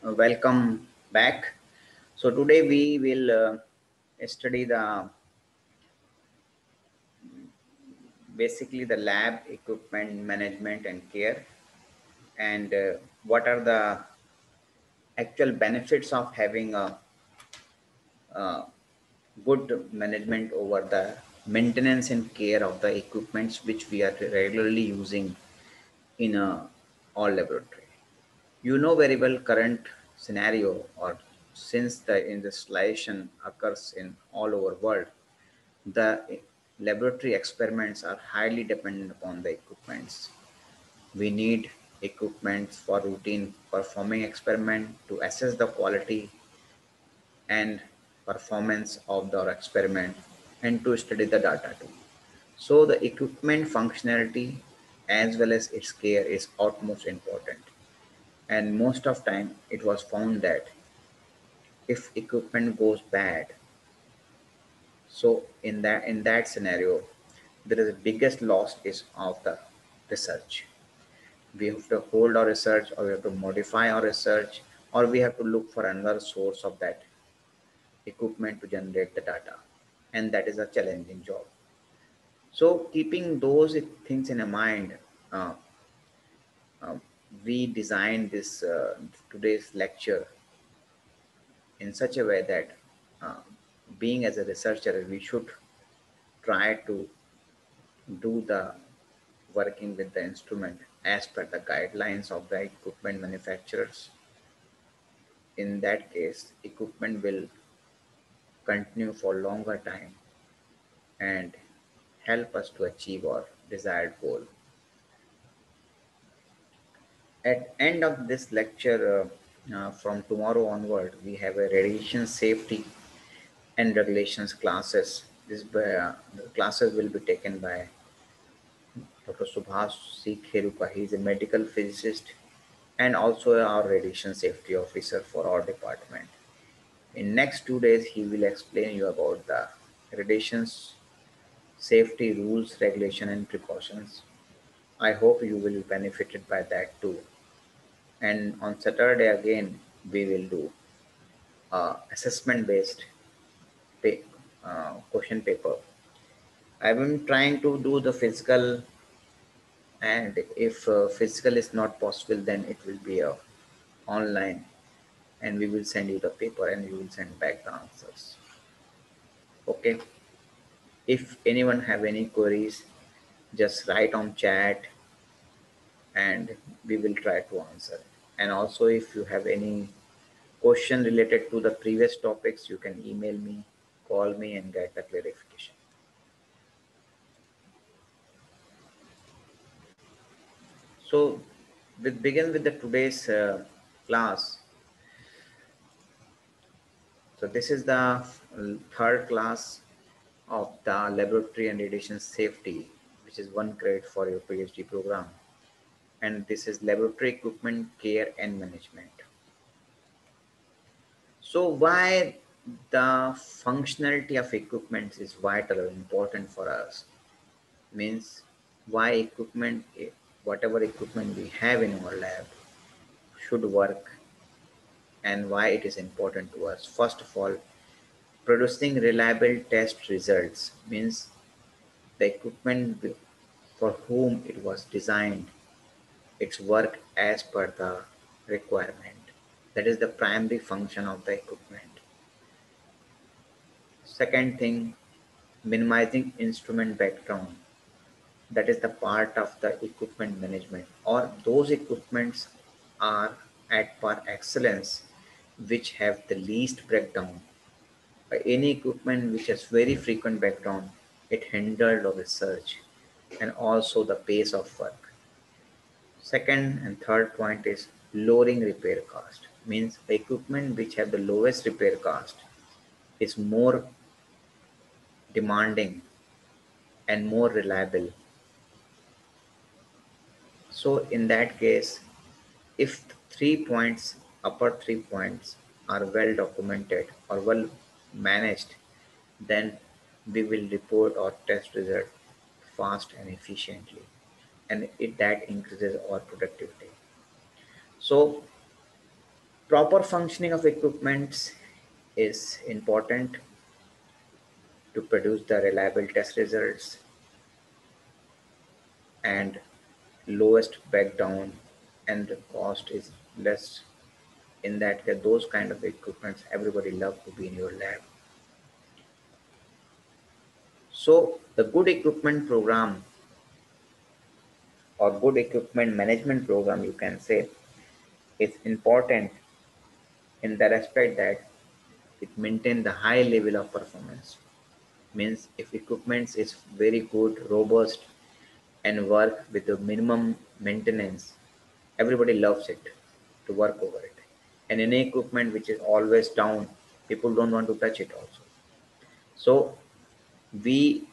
Welcome back. So today we will study the basically the lab equipment management and care, and what are the actual benefits of having a good management over the maintenance and care of the equipments which we are regularly using in a all laboratory. You know very well current scenario, or since the industrialization occurs in all over world, the laboratory experiments are highly dependent upon the equipments. We need equipments for routine performing experiment to assess the quality and performance of the experiment and to study the data too. So the equipment functionality as well as its care is utmost important. And most of time it was found that if equipment goes bad, so in that scenario, there is the biggest loss is of the research. We have to hold our research, or we have to modify our research, or we have to look for another source of that equipment to generate the data, and that is a challenging job. So keeping those things in mind, uh, uh, we designed this today's lecture in such a way that uh, being as a researcher, we should try to do the working with the instrument as per the guidelines of the equipment manufacturers. In that case, equipment will continue for longer time and help us to achieve our desired goal. At end of this lecture, from tomorrow onward, we have a radiation safety and regulations classes. The classes will be taken by Dr. Subhash C. Kheruka. He is a medical physicist and also our radiation safety officer for our department. In next 2 days, he will explain you about the radiation safety rules, regulation, and precautions. I hope you will be benefited by that too. And on Saturday again, we will do assessment based question paper. I've been trying to do the physical, and if physical is not possible, then it will be online, and we will send you the paper and you will send back the answers. Okay. If anyone have any queries, just write on chat and we will try to answer. And also if you have any question related to the previous topics, you can email me, call me and get the clarification. So we begin with the today's class. So this is the third class of the laboratory and radiation safety, which is one credit for your PhD program. And this is laboratory equipment care and management. So why the functionality of equipment is vital or important for us means why equipment, whatever equipment we have in our lab should work and why it is important to us. First of all, producing reliable test results means the equipment for whom it was designed, its work as per the requirement. That is the primary function of the equipment. Second thing, minimizing instrument background. That is the part of the equipment management, or those equipments are at par excellence which have the least breakdown. Any equipment which has very frequent background, it hindered our research and also the pace of work. Second and third point is lowering repair cost. Means the equipment which have the lowest repair cost is more demanding and more reliable. So in that case, if upper 3 points are well documented or well managed, then we will report our test result fast and efficiently, and that increases our productivity. So Proper functioning of equipments is important to produce the reliable test results and lowest breakdown, and the cost is less. In that case, those kind of equipments everybody love to be in your lab. So the good equipment program or good equipment management program, you can say, is important in the respect that it maintain the high level of performance. Means if equipment is very good, robust, and work with the minimum maintenance, everybody loves it to work over it. And any equipment which is always down, people don't want to touch it also. So we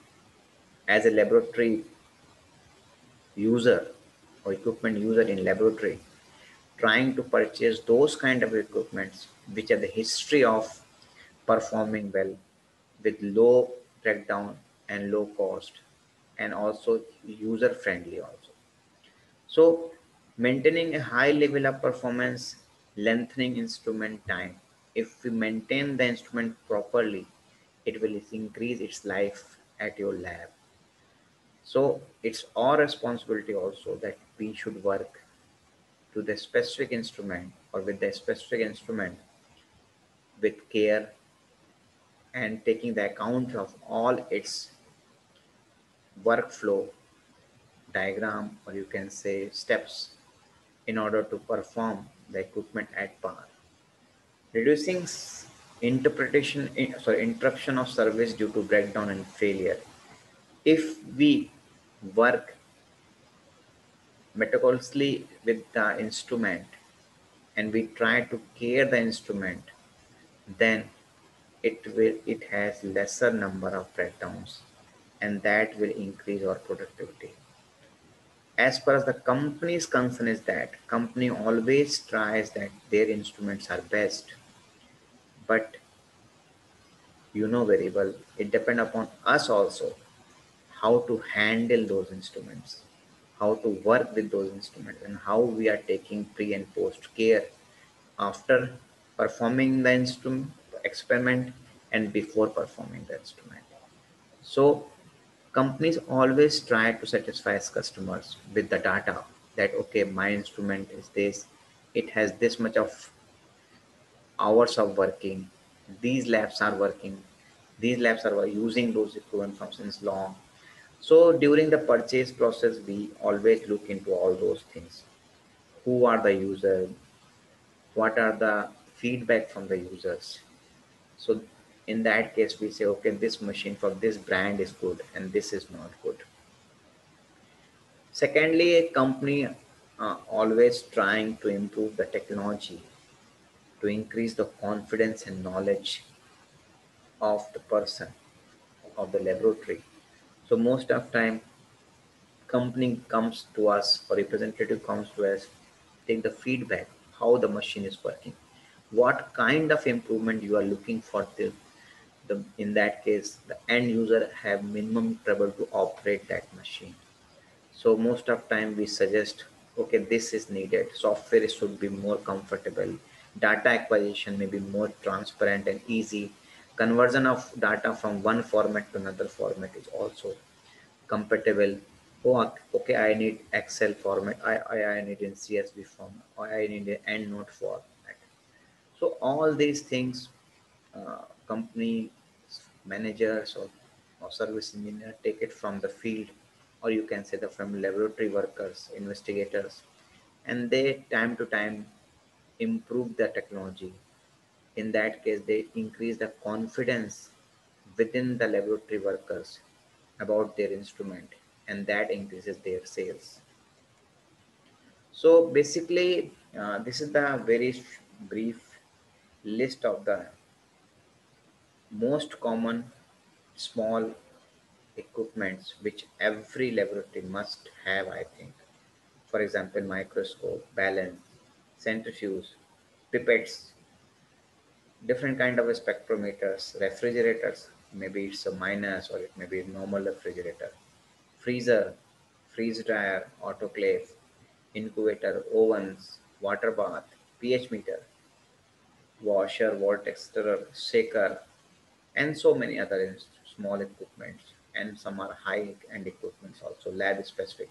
as a laboratory user or equipment user in laboratory trying to purchase those kind of equipments which have the history of performing well with low breakdown and low cost and also user friendly also. So maintaining a high level of performance, lengthening instrument time. If we maintain the instrument properly, it will increase its life at your lab. So it's our responsibility also that we should work to the specific instrument or with the specific instrument with care and taking the account of all its workflow diagram, or you can say steps, in order to perform the equipment at par. Reducing interruption of service due to breakdown and failure. If we work meticulously with the instrument and we try to care the instrument, then it has lesser number of breakdowns, and that will increase our productivity. As far as the company's concern is that company always tries that their instruments are best, but you know very well it depends upon us also how to handle those instruments, how to work with those instruments, and how we are taking pre and post care after performing the instrument experiment and before performing the instrument. So companies always try to satisfy its customers with the data that okay, my instrument is this, it has this much of hours of working, these labs are working, these labs are using those equivalent functions long. So during the purchase process, we always look into all those things. Who are the users? What are the feedback from the users? So in that case, we say, okay, this machine for this brand is good and this is not good. Secondly, a company always trying to improve the technology to increase the confidence and knowledge of the person of the laboratory. So most of time company comes to us or representative comes to us, take the feedback, how the machine is working, what kind of improvement you are looking for in that case, the end user have minimum trouble to operate that machine. So most of time we suggest, okay, this is needed. Software should be more comfortable. Data acquisition may be more transparent and easy. Conversion of data from one format to another format is also compatible. Oh, okay, I need Excel format. I need in CSV format. Or I need an EndNote format. So all these things, company managers or service engineer take it from the field, or you can say the from laboratory workers, investigators, and they time to time improve the technology. In that case, they increase the confidence within the laboratory workers about their instrument, and that increases their sales. So basically, this is the very brief list of the most common small equipments which every laboratory must have, I think. For example, microscope, balance, centrifuge, pipettes, different kind of spectrometers, refrigerators, maybe it's a minus or it may be a normal refrigerator, freezer, freeze dryer, autoclave, incubator, ovens, water bath, pH meter. washer, water extractor, shaker, and so many other small equipments. And some are high-end equipments also, lab-specific,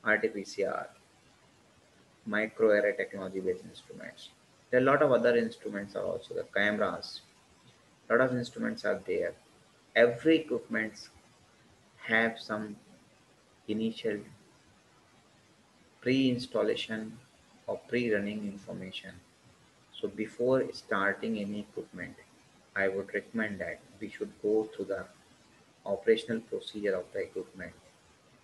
RT-PCR, microarray technology-based instruments. There are a lot of other instruments are also the cameras. A lot of instruments are there. Every equipment have some initial pre-installation or pre-running information. So before starting any equipment, I would recommend that we should go through the operational procedure of the equipment.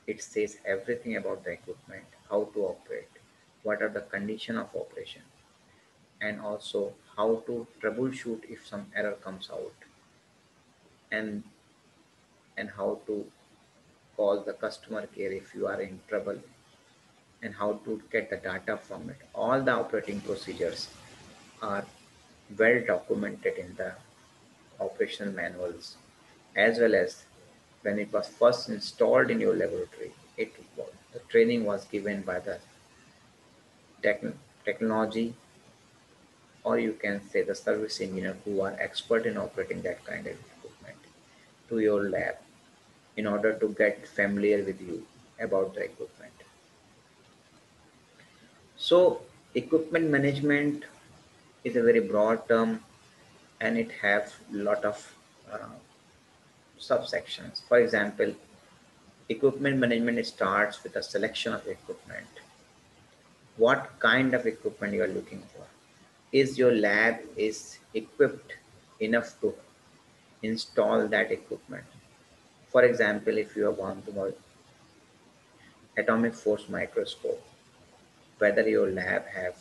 It says everything about the equipment, how to operate, what are the condition of operation, and also how to troubleshoot if some error comes out, and how to call the customer care if you are in trouble, and how to get the data from it. All the operating procedures are well documented in the operational manuals, as well as when it was first installed in your laboratory. The training was given by the techn technology, or you can say the service engineer who are expert in operating that kind of equipment to your lab in order to get familiar with you about the equipment. So equipment management is a very broad term, and it has a lot of uh, subsections. For example, equipment management starts with a selection of equipment. What kind of equipment you are looking for? Is your lab is equipped enough to install that equipment? For example, if you want to know atomic force microscope, whether your lab have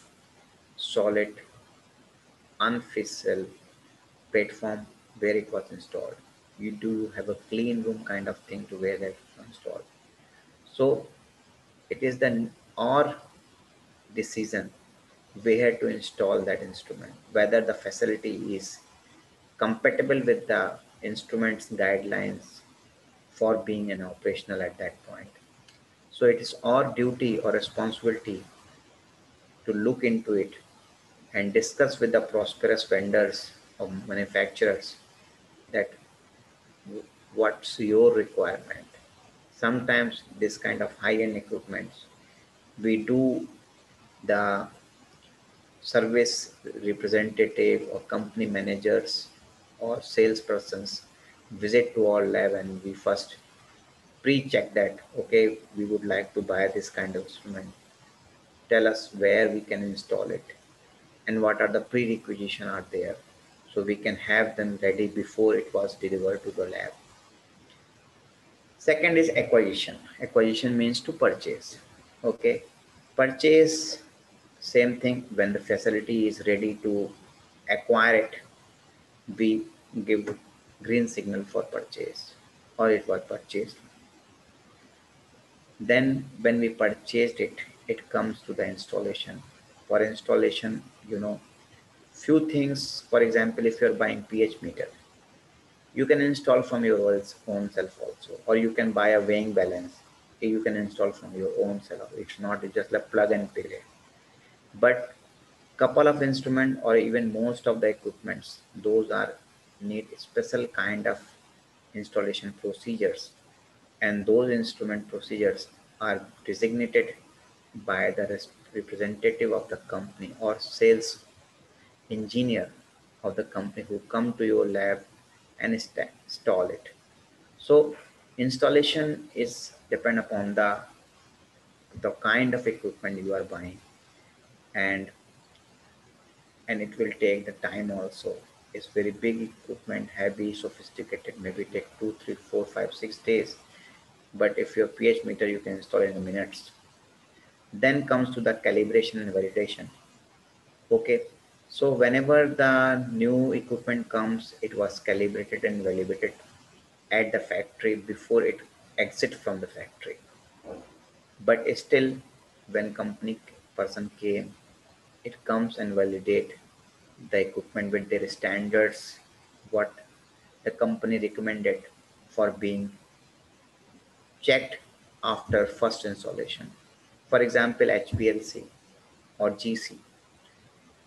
solid unfissile platform where it was installed. You do have a clean room kind of thing to where that was installed. So it is the or decision where to install that instrument, whether the facility is compatible with the instrument's guidelines for being an operational at that point. So it is our duty or responsibility to look into it and discuss with the prosperous vendors or manufacturers that what's your requirement. Sometimes this kind of high-end equipment, we do the service representative or company managers or salespersons visit to our lab, and we first pre-check that, okay, we would like to buy this kind of instrument. Tell us where we can install it and what are the prerequisitions are there, so we can have them ready before it was delivered to the lab. Second is acquisition. Acquisition means to purchase. Okay, purchase, same thing. When the facility is ready to acquire it, we give green signal for purchase, or it was purchased. Then when we purchased it, it comes to the installation. For installation, few things. For example, if you're buying pH meter, you can install from your own self also, or you can buy a weighing balance. You can install from your own self. It's not just like plug and play. But couple of instrument or even most of the equipments, those are need special kind of installation procedures, and those instrument procedures are designated by the representative of the company or sales engineer of the company who come to your lab and install it. So installation is depend upon the kind of equipment you are buying, and it will take the time also. It's very big equipment, heavy, sophisticated, maybe take 2, 3, 4, 5, 6 days. But if your pH meter, you can install in minutes. Then comes to the calibration and validation. Okay, so whenever the new equipment comes, it was calibrated and validated at the factory before it exit from the factory. But still, when company person came, it comes and validate the equipment with their standards, what the company recommended for being checked after first installation. For example, HPLC or GC.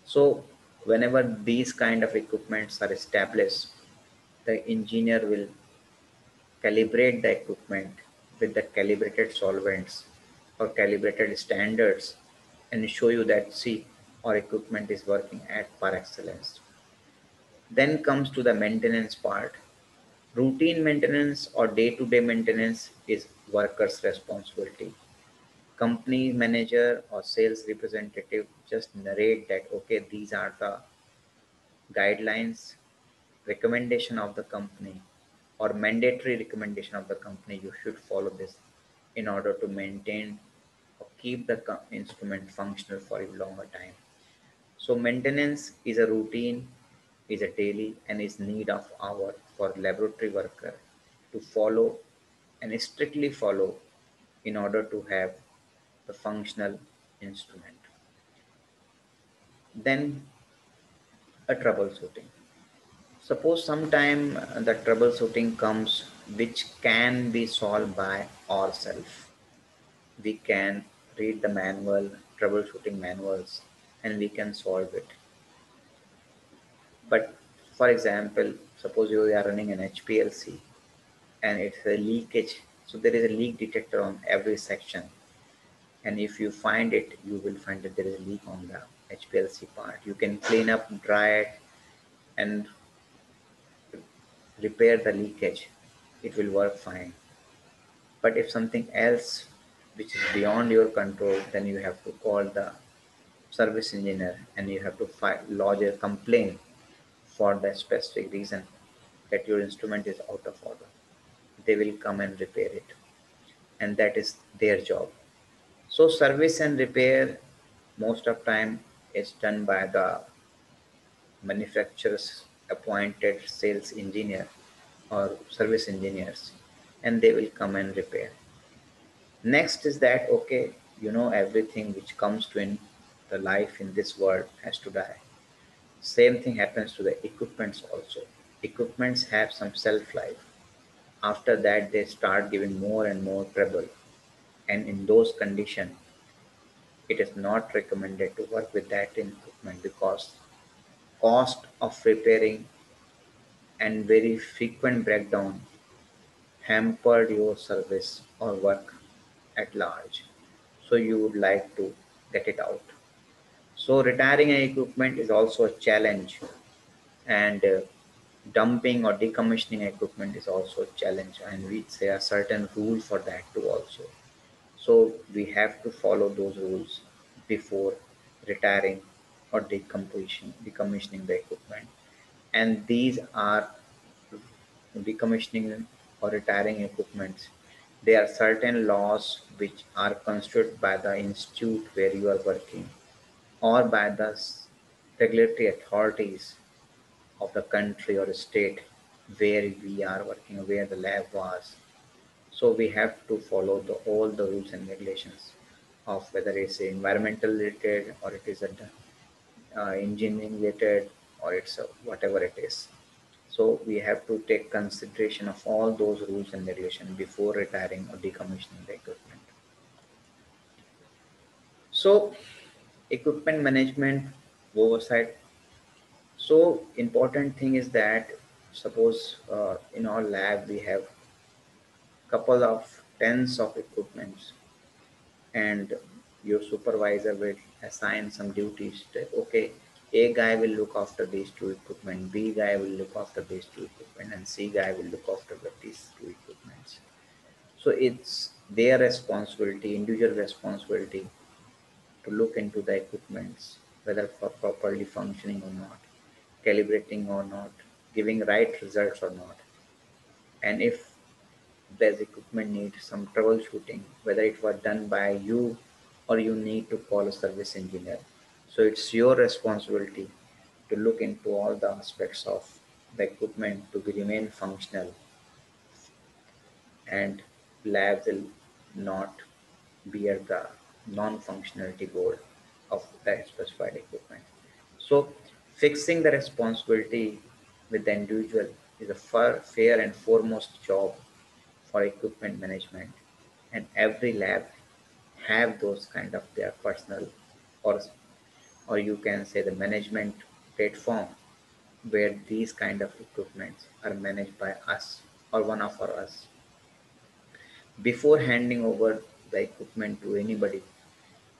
So Whenever these kind of equipments are established, the engineer will calibrate the equipment with the calibrated solvents or calibrated standards and show you that see our equipment is working at par excellence. Then comes to the maintenance part. Routine maintenance or day-to-day maintenance is worker's responsibility. Company manager or sales representative just narrate that okay, these are the guidelines, recommendation of the company or mandatory recommendation of the company. You should follow this in order to maintain or keep the instrument functional for a longer time. So maintenance is a routine, is a daily and is need of hour for laboratory worker to follow and strictly follow in order to have the functional instrument. Then a troubleshooting. Suppose sometime the troubleshooting comes which can be solved by ourselves. We can read the manual, troubleshooting manuals, and we can solve it. But for example, suppose you are running an HPLC and it's a leakage. So there is a leak detector on every section. And if you find it, you will find that there is a leak on the HPLC part. You can clean up, dry it, and repair the leakage. It will work fine. But if something else which is beyond your control, then you have to call the service engineer and you have to lodge a complaint for the specific reason that your instrument is out of order. They will come and repair it, and that is their job. So service and repair most of time is done by the manufacturer's appointed sales engineer or service engineers, and they will come and repair. Next is that okay, everything which comes to in the life in this world has to die. Same thing happens to the equipments also. Equipments have some shelf life. After that, they start giving more and more trouble. And in those conditions, it is not recommended to work with that equipment because cost of repairing and very frequent breakdown hampered your service or work at large. So you would like to get it out. So retiring an equipment is also a challenge, and dumping or decommissioning equipment is also a challenge, and we say a certain rule for that too also. So we have to follow those rules before retiring or decommissioning the equipment. And these are decommissioning or retiring equipments. There are certain laws which are constituted by the institute where you are working or by the regulatory authorities of the country or state where we are working, where the lab was. So we have to follow all the rules and regulations of whether it's environmental related or it is a engineering related or it's whatever it is. So we have to take consideration of all those rules and regulations before retiring or decommissioning the equipment. So equipment management oversight. So important thing is that suppose in our lab we have couple of tens of equipments and your supervisor will assign some duties that okay, A guy will look after these two equipment, B guy will look after these two equipment, and C guy will look after these two equipments. So it's their responsibility, individual responsibility to look into the equipments, whether for properly functioning or not, calibrating or not, giving right results or not. And if there's equipment needs some troubleshooting, whether it was done by you or you need to call a service engineer. So it's your responsibility to look into all the aspects of the equipment to be remain functional, and lab will not bear the non-functionality board of the specified equipment. So fixing the responsibility with the individual is a fair and foremost job for equipment management, and every lab have those kind of their personal or or you can say the management platform where these kind of equipments are managed by us or one of us. Before handing over the equipment to anybody,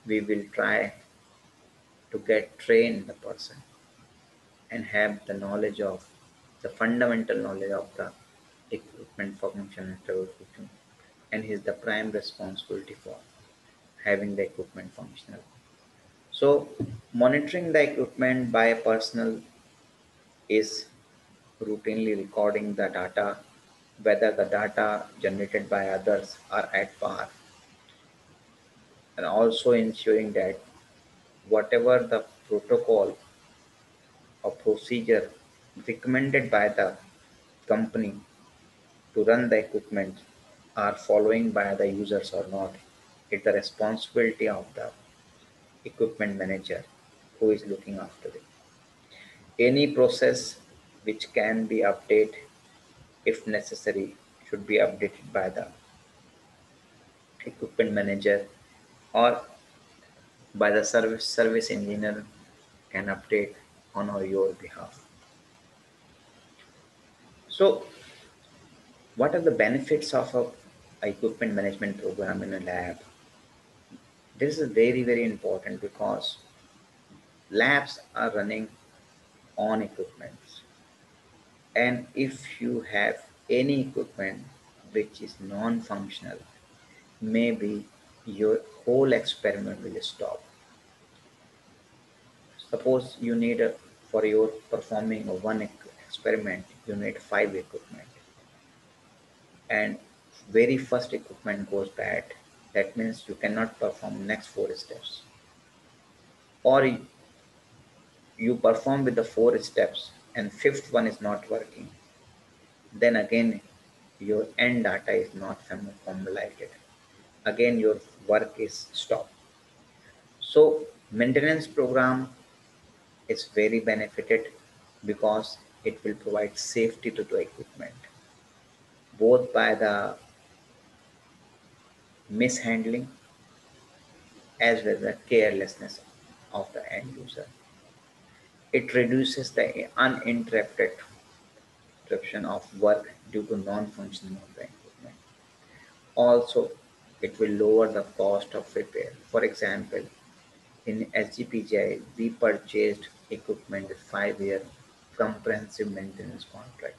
we will try to get trained the person and have the knowledge of the fundamental knowledge of the equipment function and troubleshooting, and is the prime responsibility for having the equipment functional. So monitoring the equipment by a personnel is routinely recording the data, whether the data generated by others are at par, and also ensuring that whatever the protocol or procedure recommended by the company to run the equipment are following by the users or not. It's the responsibility of the equipment manager who is looking after it. Any process which can be updated if necessary should be updated by the equipment manager or by the service engineer can update on or your behalf. So what are the benefits of a equipment management program in a lab? This is very important because labs are running on equipment, and if you have any equipment which is non-functional, maybe your whole experiment will stop. Suppose you need for your performing a one experiment, you need five equipment, and very first equipment goes bad. That means you cannot perform next four steps, or you perform with the four steps and fifth one is not working. Then again, your end data is not formulated. Again, your work is stopped. So maintenance program is very benefited because it will provide safety to the equipment, both by the mishandling as well as the carelessness of the end user. It reduces the uninterrupted interruption of work due to non-functioning of the equipment. Also, it will lower the cost of repair. For example, in SGPGI, we purchased equipment with 5-year comprehensive maintenance contract.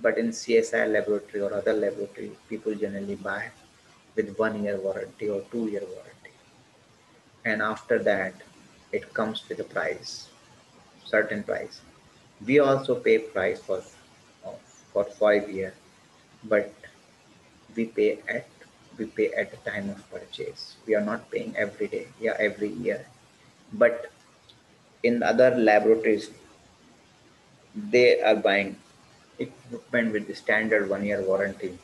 But in CSI laboratory or other laboratory, people generally buy with 1 year warranty or 2 year warranty. And after that, it comes with a price, certain price. We also pay price for 5 year, but we pay at we pay at the time of purchase. We are not paying every day, yeah, every year. But in other laboratories, they are buying equipment with the standard 1 year warranty,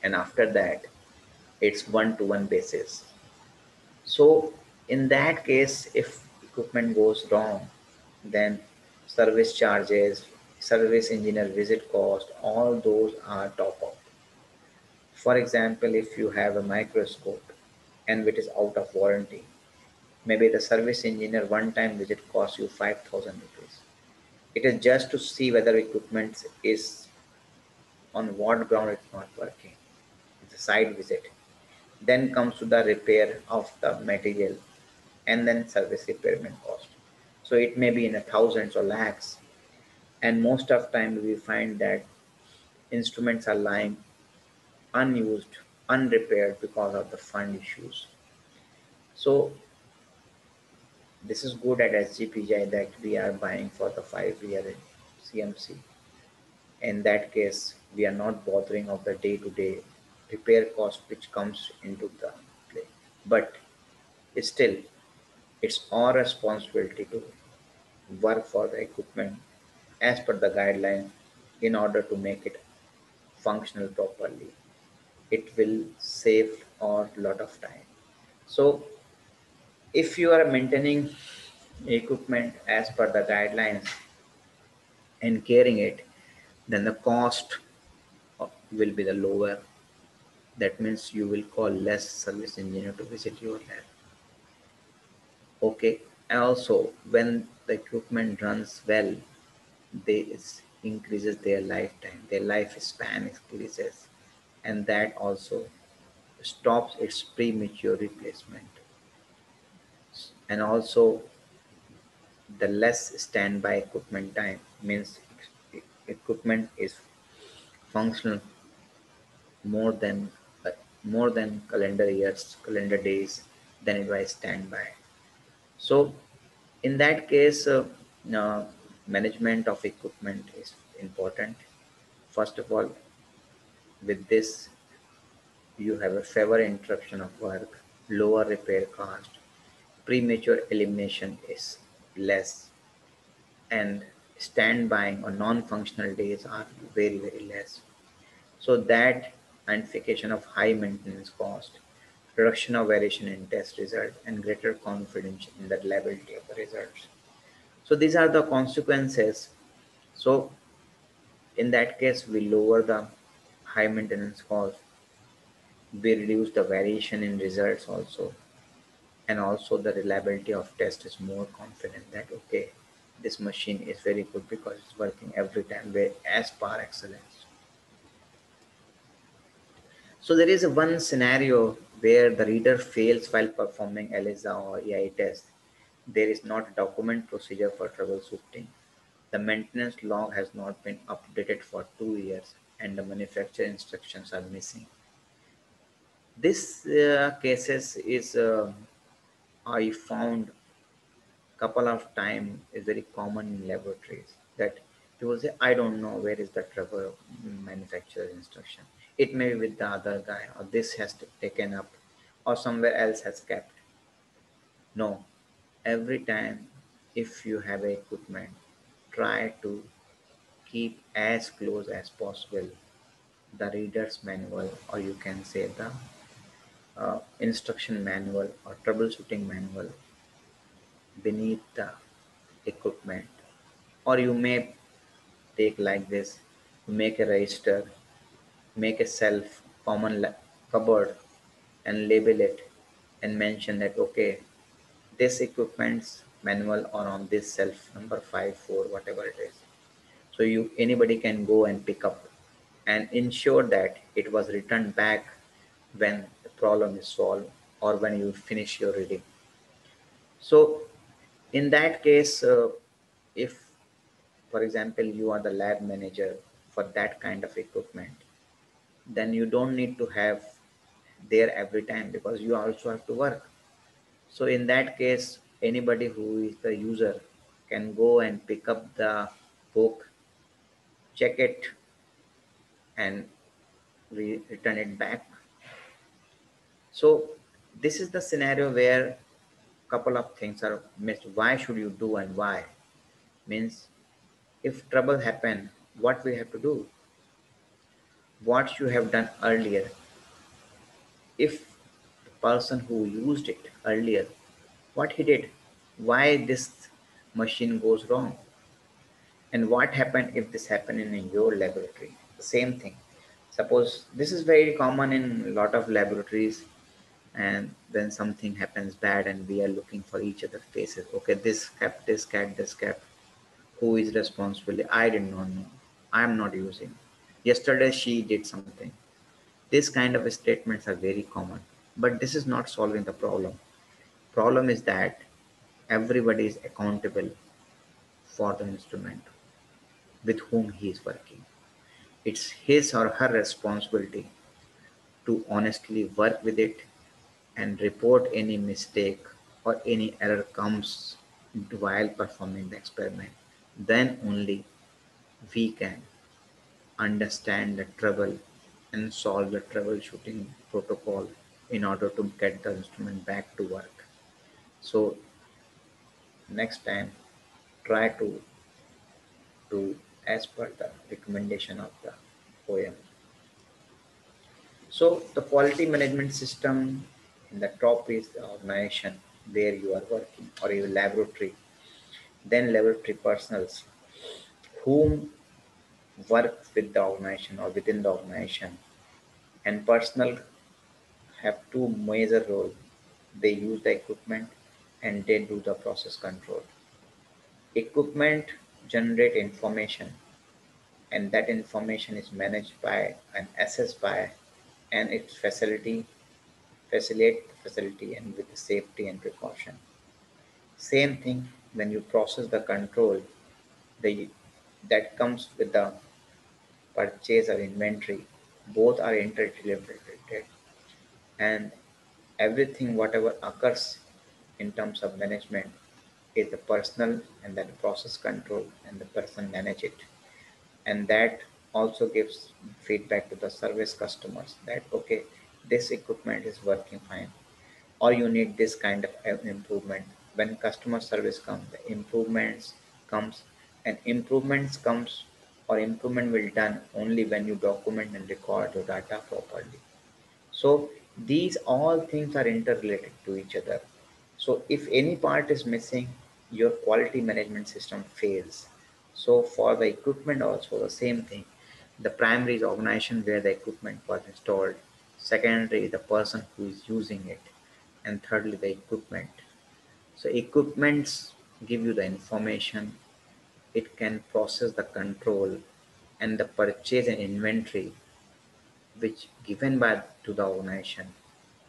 and after that, it's one-to-one basis. So in that case, if equipment goes wrong, then service charges, service engineer visit cost, all those are top up. For example, if you have a microscope and it is out of warranty, maybe the service engineer one time visit costs you 5,000 rupees. It is just to see whether equipment is on what ground it's not working. It's a site visit. Then comes to the repair of the material and then service repairment cost. So it may be in a thousands or lakhs. And most of time we find that instruments are lying unused, unrepaired because of the fund issues. So this is good at SGPGI that we are buying for the 5 year CMC. In that case, we are not bothering of the day-to-day repair cost which comes into the play. But still, it's our responsibility to work for the equipment as per the guideline in order to make it functional properly. It will save a lot of time. So if you are maintaining equipment as per the guidelines and carrying it, then the cost will be the lower. That means you will call less service engineer to visit your lab. Okay. And also, when the equipment runs well, increases their lifetime, their lifespan increases, and that also stops its premature replacement. And also, the less standby equipment time means equipment is functional more than uh, more than calendar years, calendar days than it was standby. So, in that case, management of equipment is important. First of all, with this, you have a favor interruption of work, lower repair cost, premature elimination is less, and standby or non-functional days are very, very less. So that identification of high maintenance cost, reduction of variation in test result, and greater confidence in the reliability of the results. So these are the consequences. So in that case, we lower the high maintenance cost, we reduce the variation in results also, and also the reliability of test is more confident that okay, this machine is very good because it's working every time as par excellence. So there is a one scenario where the reader fails while performing ELISA or AI test. There is not a document procedure for troubleshooting. The maintenance log has not been updated for 2 years and the manufacturer instructions are missing. This cases is I found couple of time is very common in laboratories that people say, I don't know where is the trouble manufacturer's instruction. It may be with the other guy or this has to taken up or somewhere else has kept. No, every time if you have a equipment, try to keep as close as possible the reader's manual or you can say the instruction manual or troubleshooting manual beneath the equipment, or you may take like this, make a register, make a self common cupboard and label it and mention that okay, this equipment's manual or on this shelf number 5 4 whatever it is. So you anybody can go and pick up and ensure that it was returned back when the problem is solved or when you finish your reading. So in that case, if for example you are the lab manager for that kind of equipment, then you don't need to have there every time because you also have to work. So in that case, anybody who is the user can go and pick up the book, check it, and return it back. So this is the scenario where couple of things are missed. Why should you do and why? Means if trouble happen, what we have to do? What you have done earlier. If the person who used it earlier, what he did, why this machine goes wrong, and what happened if this happened in your laboratory. The same thing. Suppose this is very common in a lot of laboratories, and when something happens bad and we are looking for each other faces, okay, this kept, who is responsible? I did not know. I am not using. Yesterday she did something. These kind of statements are very common, but this is not solving the problem. Problem is that everybody is accountable for the instrument with whom he is working. It's his or her responsibility to honestly work with it and report any mistake or any error comes while performing the experiment. Then only we can understand the trouble and solve the troubleshooting protocol in order to get the instrument back to work. So next time try to do as per the recommendation of the OM. So the quality management system in the top is the organization where you are working or your laboratory, then laboratory personals whom work with the organization or within the organization, and personnel have two major roles. They use the equipment and they do the process control. Equipment generate information, and that information is managed by and assessed by and its facilitate the facility and with the safety and precaution. Same thing when you process the control, the that comes with the purchase or inventory. Both are interrelated, and everything whatever occurs in terms of management is the personal and then process control and the person manage it, and that also gives feedback to the service customers that okay, this equipment is working fine or you need this kind of improvement. When customer service comes, the improvements comes, and improvements comes or improvement will done only when you document and record your data properly. So these all things are interrelated to each other. So if any part is missing, your quality management system fails. So for the equipment also the same thing. The primary is organization where the equipment was installed. Secondary, the person who is using it. And thirdly, the equipment. So equipments give you the information. It can process the control and the purchase and inventory which given by to the organization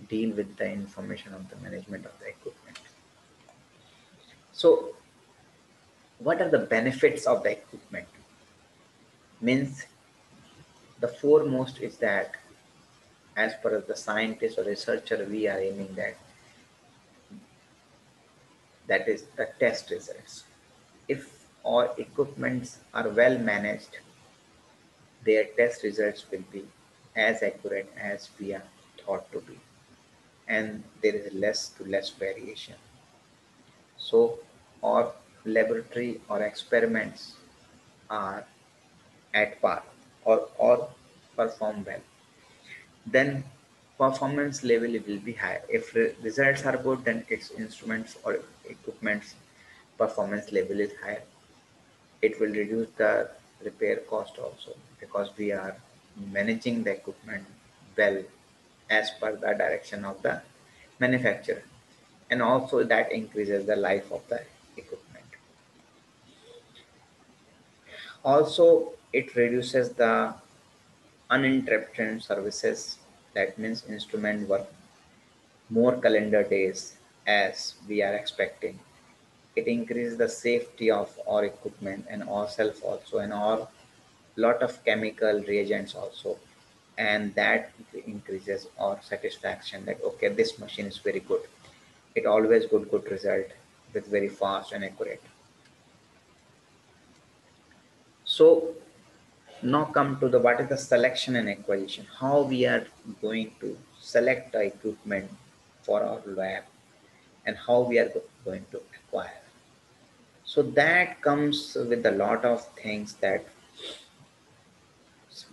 deal with the information of the management of the equipment. So what are the benefits of the equipment? Means the foremost is that as per the scientist or researcher we are aiming that is the test results. If our equipments are well managed, their test results will be as accurate as we are thought to be, and there is less to less variation. So our laboratory or experiments are at par or perform well, then performance level will be higher. If results are good, then its instruments or equipments performance level is higher. It will reduce the repair cost also because we are managing the equipment well as per the direction of the manufacturer, and also that increases the life of the equipment. Also, it reduces the uninterrupted services. That means instrument work more calendar days as we are expecting. It increases the safety of our equipment and ourselves also, and our lot of chemical reagents also, and that increases our satisfaction that okay, this machine is very good. It always good result with very fast and accurate. So now come to the what is the selection and acquisition. How we are going to select the equipment for our lab and how we are going to acquire. So that comes with a lot of things that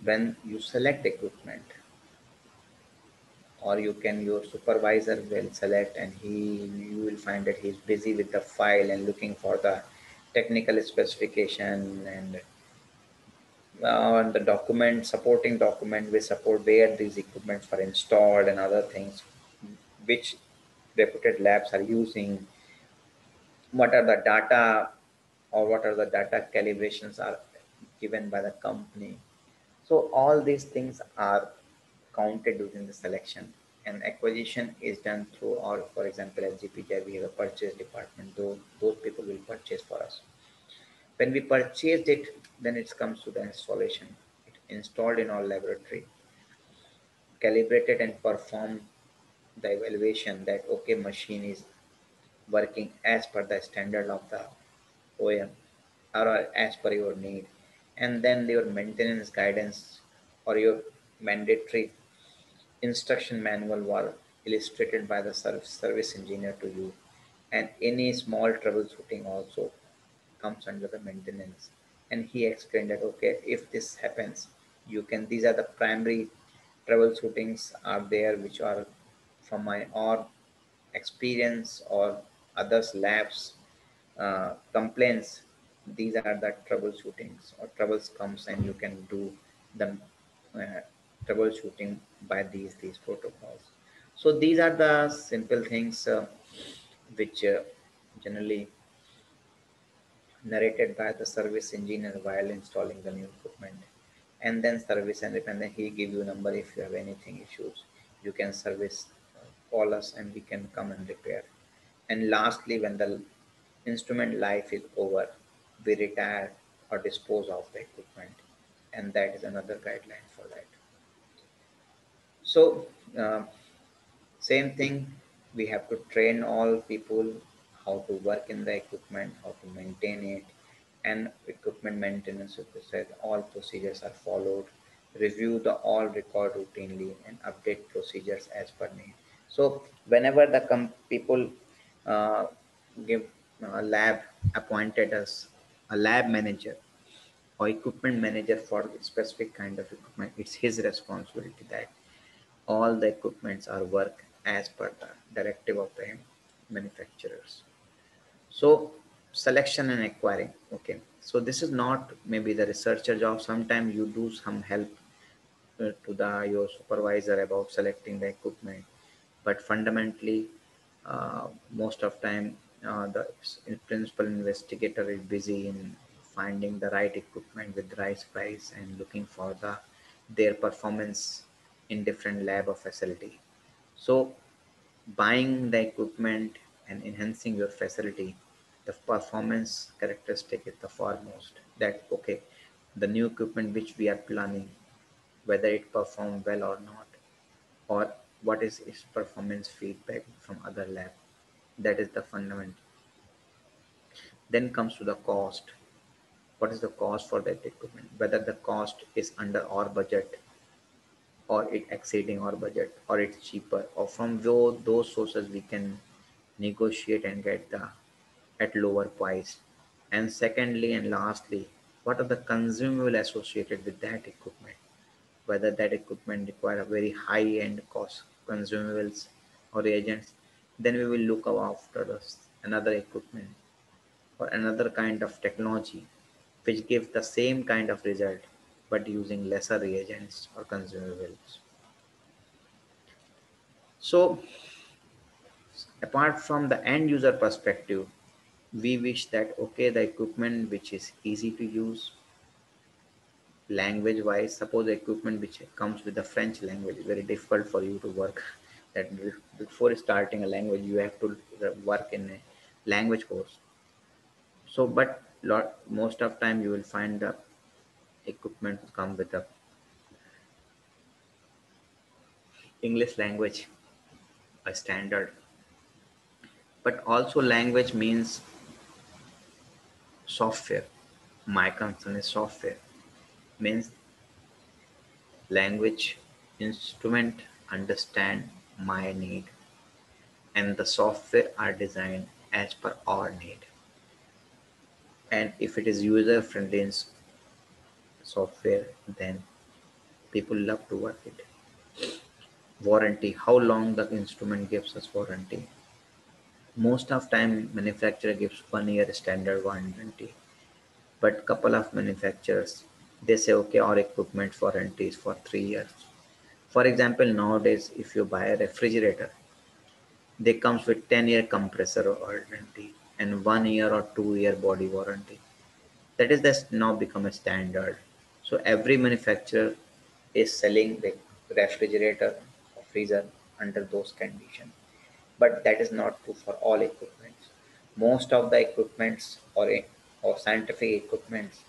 when you select equipment or you can your supervisor will select and he you will find that he's busy with the file and looking for the technical specification and the document supporting document will support where these equipments are installed and other things which reputed labs are using, what are the data or what are the data calibrations are given by the company. So all these things are counted during the selection, and acquisition is done through our, for example, as GPJ, we have a purchase department. Those people will purchase for us. When we purchased it, then it comes to the installation. It installed in our laboratory, calibrated and performed the evaluation that okay, machine is working as per the standard of the OEM or as per your need, and then your maintenance guidance or your mandatory instruction manual were illustrated by the service engineer to you, and any small troubleshooting also comes under the maintenance. And he explained that okay, if this happens, you can, these are the primary troubleshootings are there which are from my or experience or others labs complaints. These are the troubleshootings or troubles comes and you can do the uh, troubleshooting by these protocols. So these are the simple things which generally narrated by the service engineer while installing the new equipment. And then service and repair, and then he give you a number. If you have anything issues, you can service, call us and we can come and repair. And lastly, when the instrument life is over, we retire or dispose of the equipment, and that is another guideline for that. So same thing, we have to train all people how to work in the equipment, how to maintain it, and equipment maintenance, as I said, all procedures are followed. Review the all record routinely and update procedures as per need. So whenever the people uh, give a lab appointed as a lab manager or equipment manager for the specific kind of equipment, it's his responsibility that all the equipments are work as per the directive of the manufacturers. So selection and acquiring. Okay. So this is not maybe the researcher job. Sometimes you do some help to the your supervisor about selecting the equipment, but fundamentally, most of time the principal investigator is busy in finding the right equipment with the right price and looking for their performance in different lab or facility. So buying the equipment and enhancing your facility, the performance characteristic is the foremost. That okay, the new equipment which we are planning, whether it perform well or not, or what is its performance feedback from other lab. That is the fundamental. Then comes to the cost. What is the cost for that equipment? Whether the cost is under our budget or it exceeding our budget or it's cheaper, or from those sources we can negotiate and get the at lower price. And secondly and lastly, what are the consumable associated with that equipment? Whether that equipment require a very high end cost consumables or reagents, then we will look after another equipment or another kind of technology which gives the same kind of result but using lesser reagents or consumables. So apart from the end user perspective, we wish that okay, the equipment which is easy to use, language wise, suppose the equipment which comes with the French language is very difficult for you to work. That before starting a language you have to work in a language course. So but most of time you will find the equipment come with the English language, a standard. But also language means software. My concern is software. Means language instrument understand my need, and the software are designed as per our need. And if it is user friendly software, then people love to work it. Warranty, how long the instrument gives us warranty? Most of time manufacturer gives 1 year standard warranty, but couple of manufacturers they say okay, our equipment warranty is for 3 years. For example, nowadays if you buy a refrigerator, they comes with 10-year compressor warranty and 1 year or 2 year body warranty. That is that's now become a standard. So every manufacturer is selling the refrigerator or freezer under those conditions. But that is not true for all equipments. Most of the equipments or scientific equipments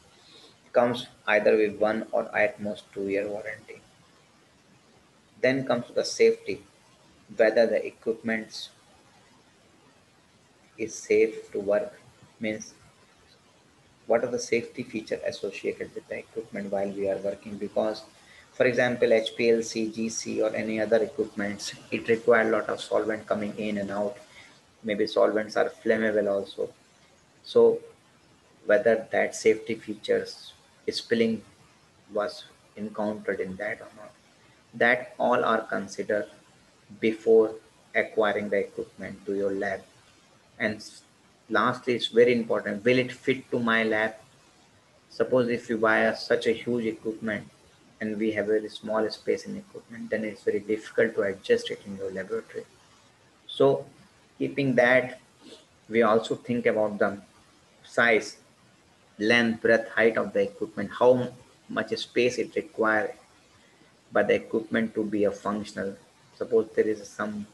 comes either with 1 or at most 2 year warranty. Then comes the safety, whether the equipment is safe to work, means what are the safety feature associated with the equipment while we are working. Because for example HPLC, GC or any other equipments, it require a lot of solvent coming in and out. Maybe solvents are flammable also. So whether that safety features spilling was encountered in that or not, that all are considered before acquiring the equipment to your lab. And lastly, it's very important, will it fit to my lab? Suppose if you buy such a huge equipment and we have a very small space in equipment, then it's very difficult to adjust it in your laboratory. So keeping that We also think about the size, length, breadth, height of the equipment, how much space it requires by the equipment to be a functional. Suppose there is some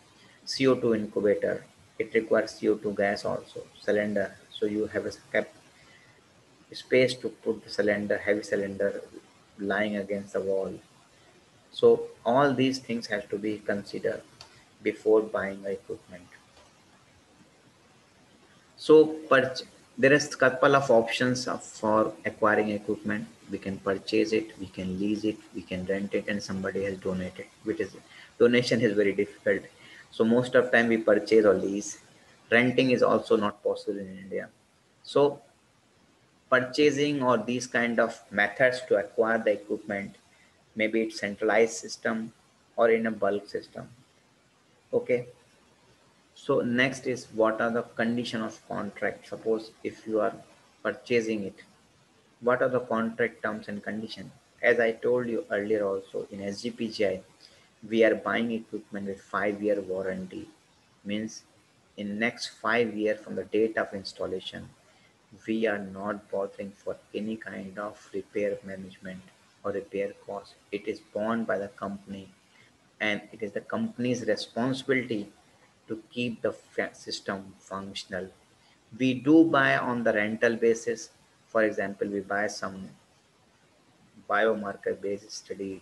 CO2 incubator, it requires CO2 gas also, cylinder. So you have a kept space to put the cylinder, heavy cylinder lying against the wall. So all these things have to be considered before buying the equipment. So there is couple of options for acquiring equipment. We can purchase it, we can lease it, we can rent it, and somebody has donated. Which is donation is very difficult. So most of time we purchase or lease. Renting is also not possible in India. So purchasing or these kind of methods to acquire the equipment, maybe it's centralized system or in a bulk system. Okay. So next is what are the condition of contract? Suppose if you are purchasing it, what are the contract terms and condition? As I told you earlier also in SGPGI, we are buying equipment with 5-year warranty. Means in next 5 years from the date of installation, we are not bothering for any kind of repair management or repair cost. It is borne by the company and it is the company's responsibility to keep the system functional. We do buy on the rental basis. For example, we buy some biomarker based study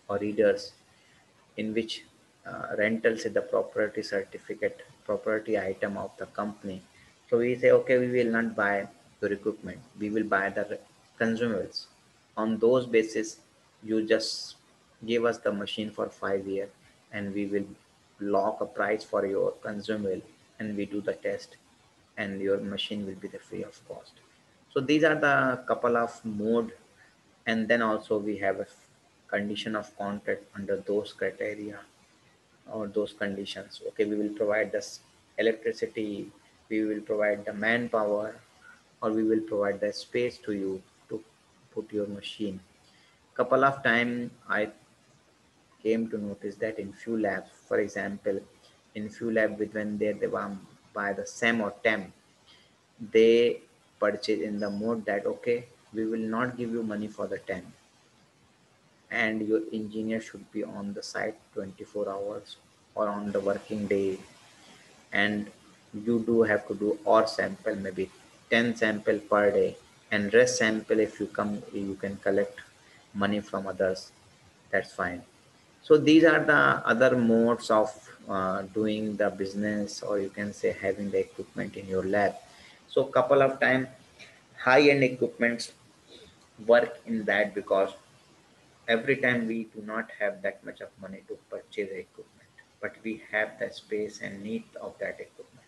or readers in which rentals is the property certificate, property item of the company. So we say, okay, we will not buy your equipment. We will buy the consumables. On those basis, you just give us the machine for 5 years and we will lock a price for your consumable and we do the test and your machine will be the free of cost. So these are the couple of mode, and then also we have a condition of contract under those criteria or those conditions. Okay, we will provide this electricity, we will provide the manpower, or we will provide the space to you to put your machine. Couple of time I came to notice that in few labs, for example, in few lab with when they were by the SEM or TEM, they purchase in the mode that okay, we will not give you money for the TEM and your engineer should be on the site 24 hours or on the working day, and you do have to do or sample maybe 10 sample per day, and rest sample if you come you can collect money from others, that's fine. So these are the other modes of doing the business, or you can say having the equipment in your lab. So couple of time high end equipments work in that because every time we do not have that much of money to purchase equipment, but we have the space and need of that equipment.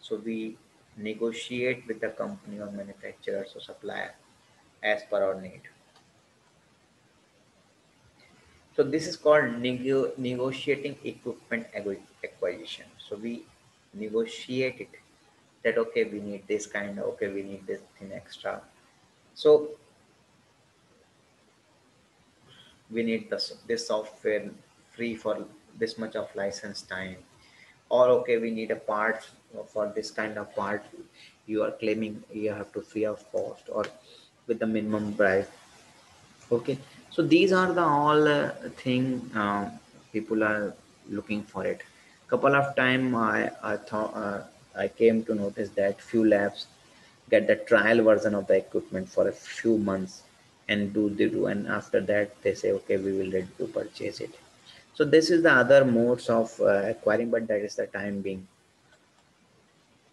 So we negotiate with the company or manufacturers or supplier as per our need. So this is called negotiating equipment acquisition. So we negotiate it that okay we need this kind, okay we need this thing extra. So we need this software free for this much of license time, or okay we need a part for this kind of part you are claiming you have to free of cost or with the minimum price. Okay, so these are the all thing people are looking for it. Couple of time I thought I came to notice that few labs get the trial version of the equipment for a few months and do they do, and after that they say okay we will ready to purchase it. So this is the other modes of acquiring, but that is the time being.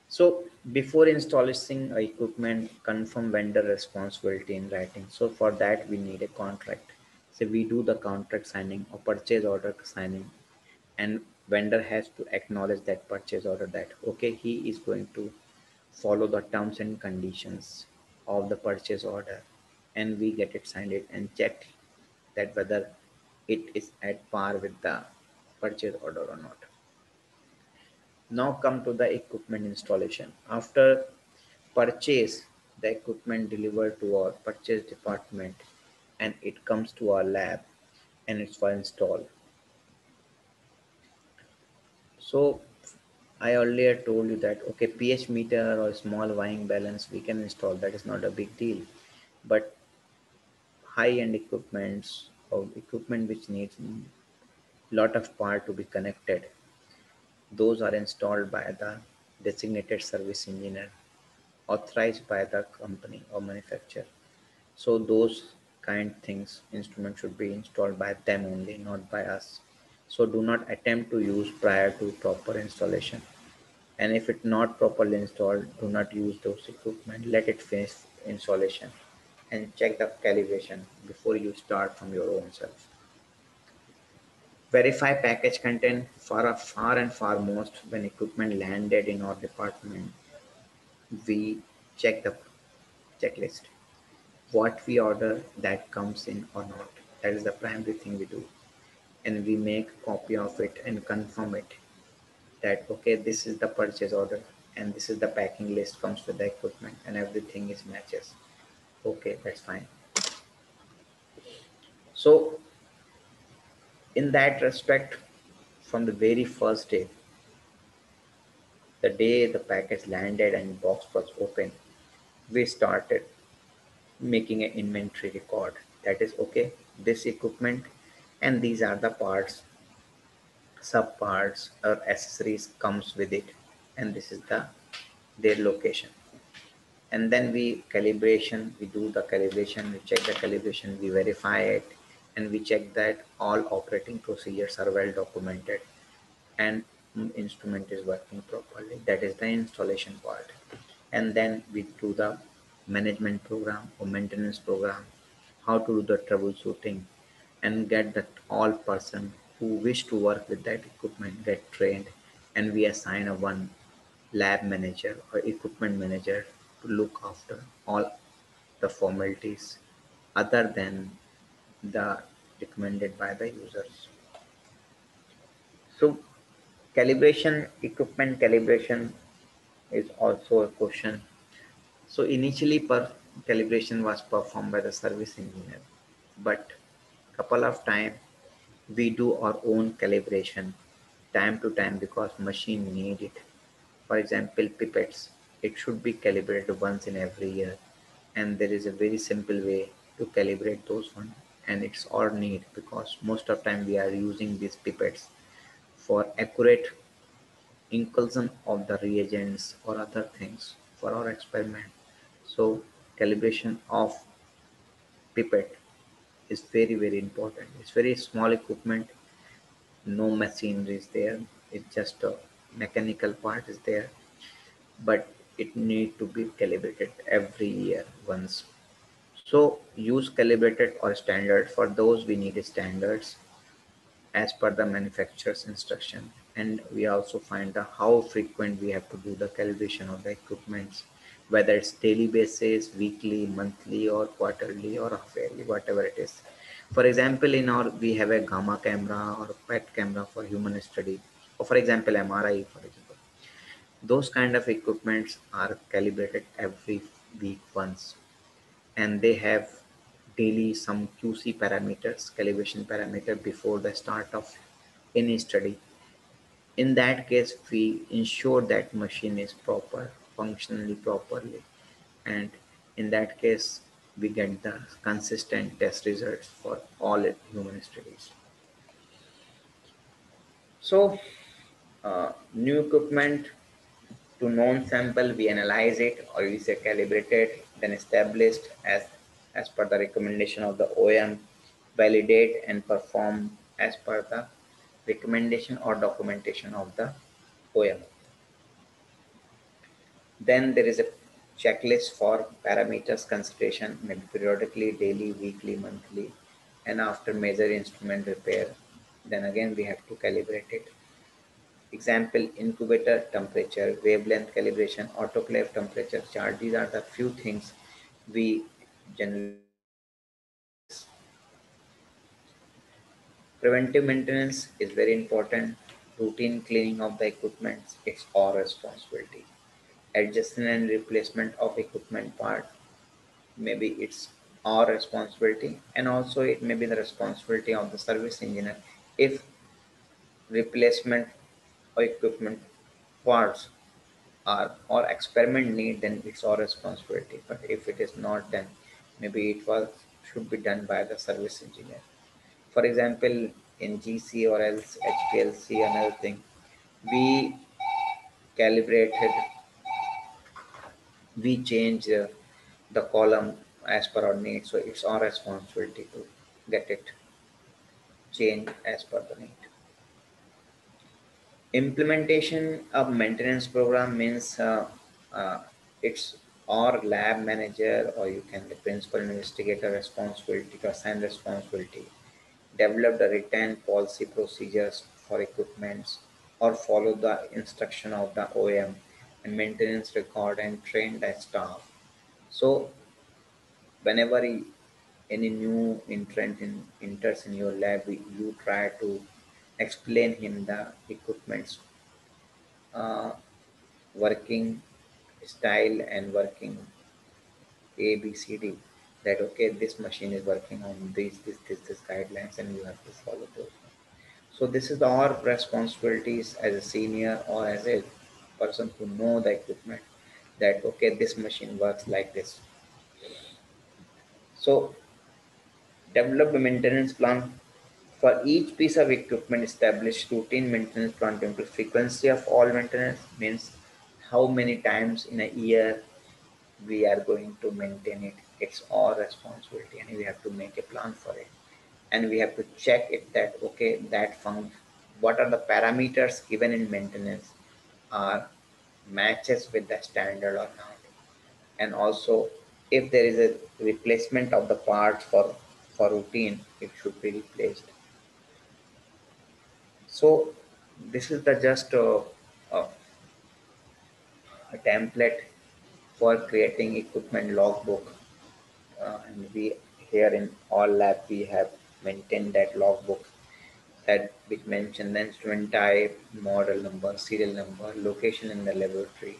So before installing a equipment, confirm vendor responsibility in writing. So for that we need a contract. So we do the contract signing or purchase order signing, and vendor has to acknowledge that purchase order that okay he is going to follow the terms and conditions of the purchase order, and we get it signed it and check that whether it is at par with the purchase order or not. Now come to the equipment installation. After purchase, the equipment delivered to our purchase department and it comes to our lab and it's for install. So I earlier told you that okay, pH meter or small wiring balance we can install, that is not a big deal. But high-end equipments or equipment which needs lot of part to be connected, those are installed by the designated service engineer authorized by the company or manufacturer. So those kind things instrument should be installed by them only, not by us. So do not attempt to use prior to proper installation. And if it not properly installed, do not use those equipment. Let it finish installation and check the calibration before you start from your own self. Verify package content. Far and far most when equipment landed in our department, we check the checklist. What we order that comes in or not. That is the primary thing we do. And we make a copy of it and confirm it that okay, this is the purchase order and this is the packing list comes with the equipment and everything is matches. Okay, that's fine. So in that respect, from the very first day, the day the package landed and box was open, we started making an inventory record. That is okay, this equipment and these are the parts, subparts or accessories comes with it, and this is their location. And then we do the calibration, we check the calibration, we verify it, and we check that all operating procedures are well documented and instrument is working properly. That is the installation part. And then we do the management program or maintenance program, how to do the troubleshooting and get that all person who wish to work with that equipment get trained, and we assign a one lab manager or equipment manager to look after all the formalities other than the recommended by the users. So calibration, equipment calibration is also a question. So initially calibration was performed by the service engineer, but couple of time we do our own calibration time to time because machine need it. For example, pipettes, it should be calibrated once in every year, and there is a very simple way to calibrate those one, and it's our need because most of time we are using these pipettes for accurate inclusion of the reagents or other things for our experiment. So calibration of pipette is very important. It's very small equipment, no machinery is there. It's just a mechanical part is there, but it need to be calibrated every year once. So use calibrated or standard. For those we need standards as per the manufacturer's instruction, and we also find the how frequent we have to do the calibration of the equipments, whether it's daily basis, weekly, monthly or quarterly or half yearly, whatever it is. For example, in our we have a gamma camera or a PET camera for human study, or for example MRI, for example, those kind of equipments are calibrated every week once, and they have daily some QC parameters, calibration parameter before the start of any study. In that case, we ensure that machine is proper, functionally properly, and in that case, we get the consistent test results for all human studies. So, new equipment to known sample, we analyze it or we say calibrated, then established as per the recommendation of the OEM, validate and perform as per the recommendation or documentation of the OEM. Then there is a checklist for parameters consideration, maybe periodically, daily, weekly, monthly, and after major instrument repair, then again we have to calibrate it. Example, incubator temperature, wavelength calibration, autoclave temperature chart. These are the few things we generally practice. Preventive maintenance is very important. Routine cleaning of the equipment, it's our responsibility. Adjustment and replacement of equipment part, maybe it's our responsibility, and also it may be the responsibility of the service engineer if replacement of equipment parts are or experiment need, then it's our responsibility. But if it is not, then maybe it was should be done by the service engineer. For example, in GC or else HPLC, another thing, we calibrated, we change the column as per our need. So it's our responsibility to get it changed as per the need. Implementation of maintenance program means uh, it's or lab manager, or you can the principal investigator responsibility to assign responsibility, develop the written policy procedures for equipments, or follow the instruction of the OEM and maintenance record and train the staff. So whenever any new entrant enters in your lab, you try to explain him the equipments uh, working style and working A, B, C, D. That okay, this machine is working on this guidelines, and you have to follow those. So this is our responsibilities as a senior or as a person who know the equipment. That okay, this machine works like this. So develop a maintenance plan for each piece of equipment. Establish routine maintenance plan to improve frequency of all maintenance. Means how many times in a year we are going to maintain it. It's our responsibility, and we have to make a plan for it. And we have to check it that okay, that what are the parameters given in maintenance are matches with the standard or not. And also, if there is a replacement of the parts for routine, it should be replaced. So this is the just a template for creating equipment logbook. And we here in all lab we have maintained that logbook, that which mention the instrument type, model number, serial number, location in the laboratory,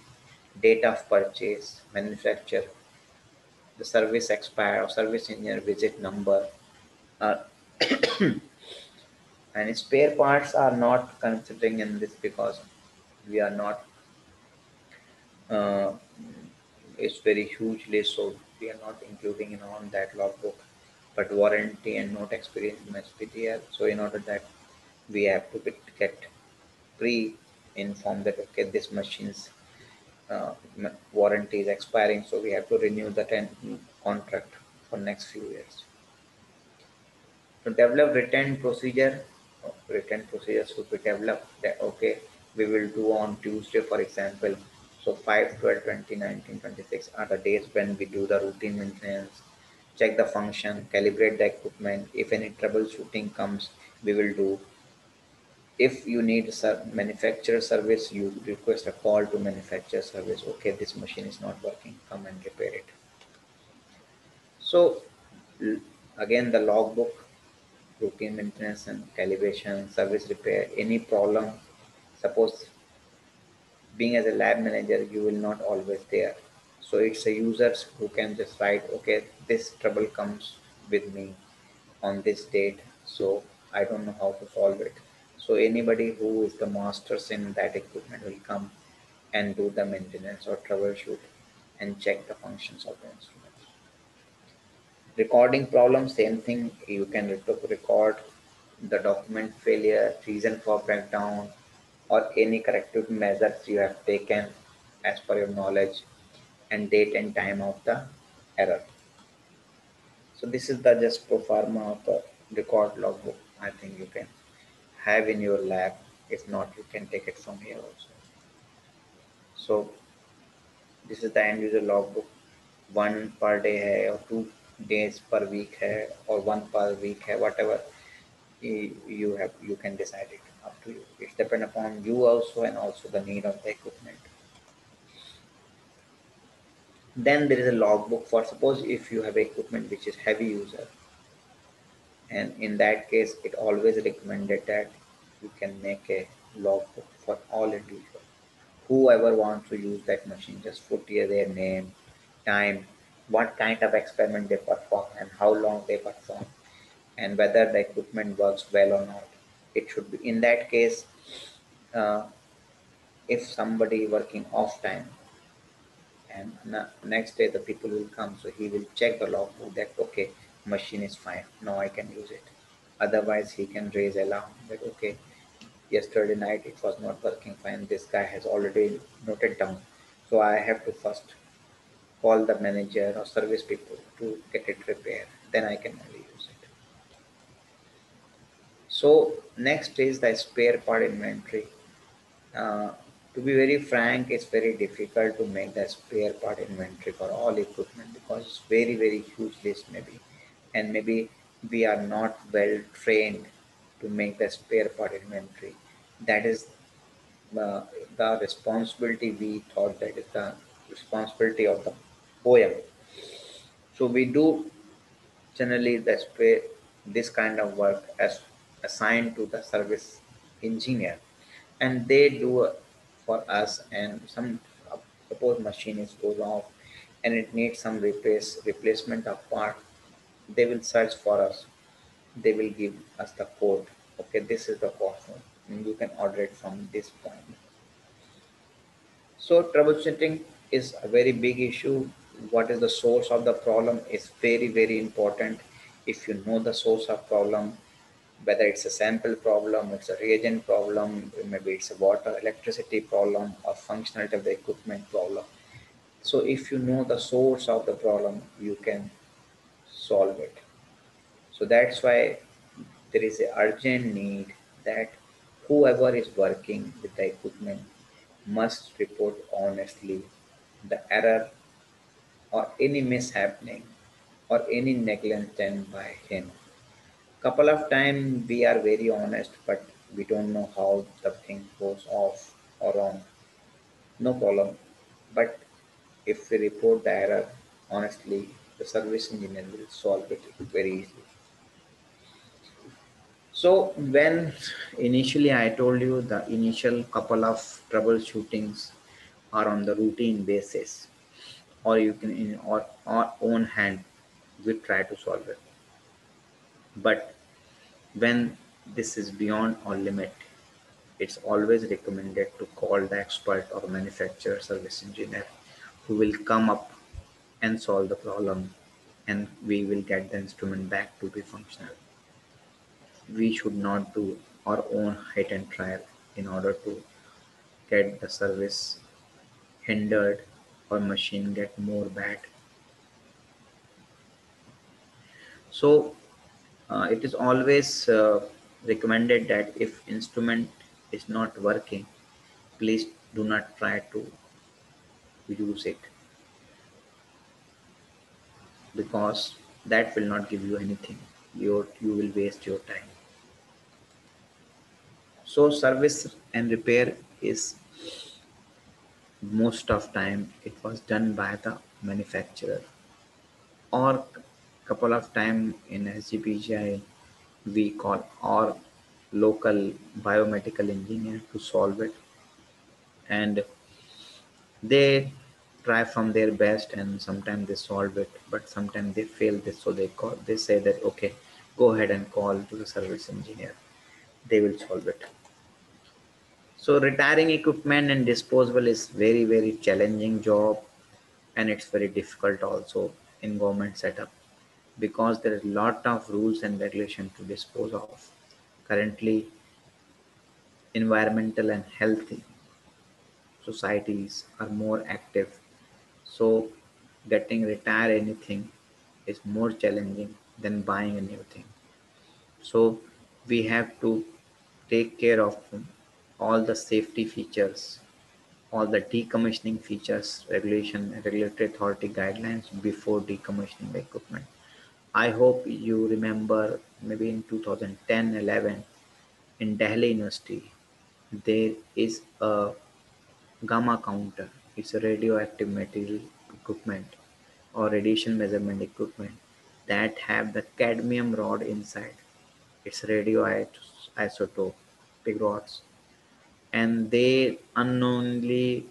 date of purchase, manufacture, the service expire or service engineer visit number. Uh, and spare parts are not considering in this because we are not, uh, it's very huge list, so we are not including in on that logbook. But warranty and note experience must be there. So in order that we have to get pre-informed that okay, this machine's warranty is expiring, so we have to renew the contract for next few years. To develop written procedures should be developed. That okay, we will do on Tuesday, for example. So 5/12/2019/26 are the days when we do the routine maintenance, check the function, calibrate the equipment. If any troubleshooting comes, we will do. If you need manufacturer service, you request a call to manufacturer service. Okay, this machine is not working, come and repair it. So l- again, the logbook, routine maintenance and calibration, service repair, any problem. Suppose being as a lab manager, you will not always there. So it's a users who can just write, okay, this trouble comes with me on this date. So I don't know how to solve it. So anybody who is the masters in that equipment will come and do the maintenance or troubleshoot and check the functions of the instruments. Recording problem, same thing. You can record the document failure, reason for breakdown, or any corrective measures you have taken as per your knowledge, and date and time of the error. So this is the just pro forma of the record logbook. I think you can have in your lab. If not, you can take it from here also. So this is the end user logbook. One per day है or 2 days per week है or one per week है, whatever you have, you can decide it, up to you. It's depend upon you also and also the need of the equipment. Then there is a logbook for suppose if you have equipment which is heavy user, and in that case it always recommended that you can make a logbook for all individuals. Whoever wants to use that machine, just put here their name, time, what kind of experiment they perform and how long they perform, and whether the equipment works well or not. It should be in that case, uh, if somebody working off time, and next day the people will come, so he will check the logbook that okay, machine is fine, now I can use it. Otherwise he can raise alarm that okay, yesterday night it was not working fine, this guy has already noted down, so I have to first call the manager or service people to get it repaired, then I can only use it. So next is the spare part inventory. uh, to be very frank, it's very difficult to make the spare part inventory for all equipment because it's very, very huge list maybe. And maybe we are not well trained to make the spare part inventory. That is uh, the responsibility we thought that is the responsibility of the OM. So we do generally this kind of work as assigned to the service engineer, and they do for us. And some suppose machine is goes off and it needs some replacement of part, they will search for us, they will give us the code, okay, this is the cost and you can order it from this point. So troubleshooting is a very big issue. What is the source of the problem is very, very important. If you know the source of problem, whether it's a sample problem, it's a reagent problem, maybe it's a water, electricity problem, or functionality of the equipment problem. So if you know the source of the problem, you can solve it. So that's why there is a urgent need that whoever is working with the equipment must report honestly the error or any mishappening or any negligence by him. Couple of time we are very honest, but we don't know how the thing goes off or wrong. No problem. But if we report the error honestly, the service engineer will solve it very easily. So when initially I told you the initial couple of troubleshootings are on the routine basis, or you can in our own hand we try to solve it. But when this is beyond our limit, it's always recommended to call the expert or manufacturer service engineer who will come up and solve the problem, and we will get the instrument back to be functional. We should not do our own hit and trial in order to get the service hindered or machine get more bad. So it is always recommended that if instrument is not working, please do not try to use it because that will not give you anything. You will waste your time. So service and repair is most of time it was done by the manufacturer, or couple of time in SGPGI we call our local biomedical engineer to solve it, and they try from their best and sometimes they solve it, but sometimes they fail this, so they say that okay, go ahead and call to the service engineer, they will solve it. So retiring equipment and disposable is very, very challenging job, and it's very difficult also in government setup because there is a lot of rules and regulation to dispose of. Currently, environmental and healthy societies are more active, so getting retire anything is more challenging than buying a new thing. So we have to take care of all the safety features, all the decommissioning features, regulation, regulatory authority guidelines before decommissioning the equipment. I hope you remember maybe in 2010-11 in Delhi University, there is a gamma counter. It's a radioactive material equipment or radiation measurement equipment that have the cadmium rod inside. It's radioisotope, big rods, and they unknowingly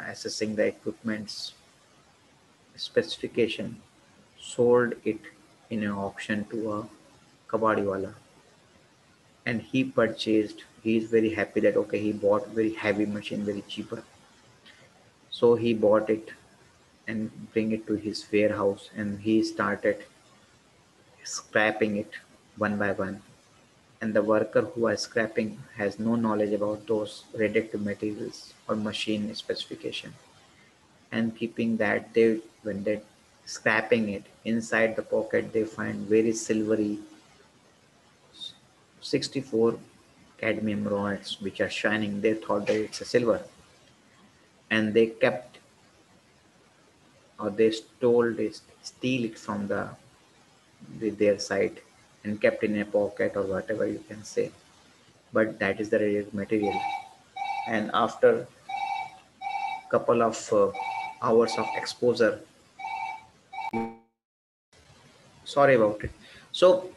assessing the equipment's specification sold it in an auction to a kabadiwala. and he is very happy that okay, he bought very heavy machine very cheaper. So he bought it and bring it to his warehouse, and he started scrapping it one by one. And the worker who are scrapping has no knowledge about those radioactive materials or machine specification. And keeping that, they when they scrapping it inside the pocket, they find very silvery 64 cadmium rods which are shining. They thought that it's a silver, and they kept, or they stole it, steal it from their side and kept in a pocket or whatever you can say. But that is the rare material. And after couple of hours of exposure, sorry about it. So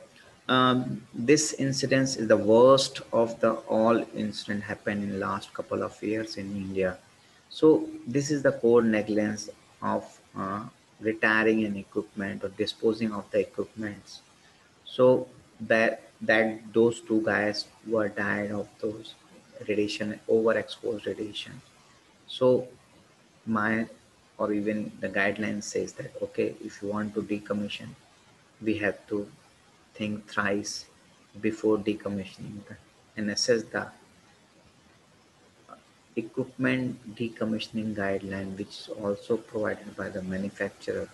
this incident is the worst of the all incident happened in last couple of years in India. So this is the core negligence of retiring an equipment or disposing of the equipments. So that those two guys were died of those radiation, overexposed radiation. So my, or even the guidelines says that okay, if you want to decommission, we have to think thrice before decommissioning and assess the equipment decommissioning guideline, which is also provided by the manufacturer,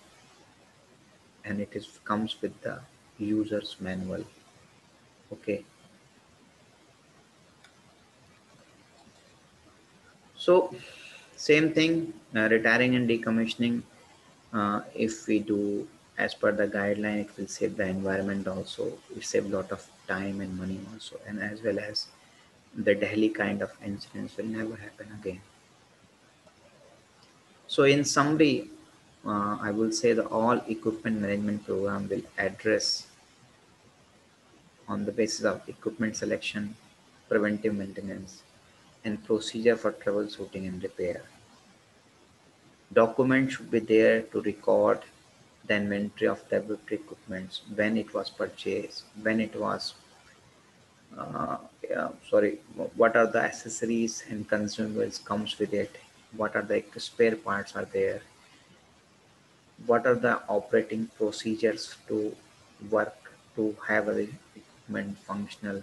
and it is comes with the user's manual. Okay, so same thing, retiring and decommissioning. If we do as per the guideline, it will save the environment also. It save a lot of time and money also, and as well as the Delhi kind of incidents will never happen again. So in summary, I will say the all equipment management program will address on the basis of equipment selection, preventive maintenance, and procedure for troubleshooting and repair. Documents should be there to record the inventory of laboratory equipment, when it was purchased, when it was, sorry, what are the accessories and consumables comes with it, what are the spare parts are there, what are the operating procedures to work to have a equipment functional,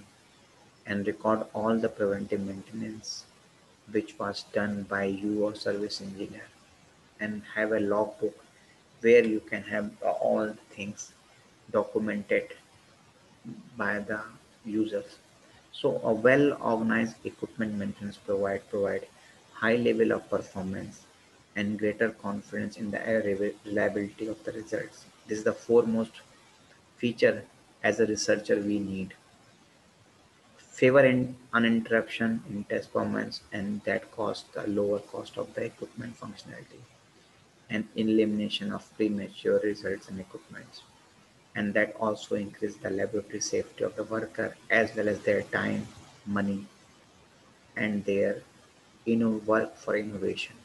and record all the preventive maintenance which was done by you or service engineer, and have a logbook where you can have all things documented by the users. So a well-organized equipment maintenance provide high level of performance and greater confidence in the reliability of the results. This is the foremost feature as a researcher we need. Favor in uninterruption in test performance, and that cost the lower cost of the equipment functionality, and elimination of premature results in equipment, and that also increase the laboratory safety of the worker as well as their time, money, and their work for innovation.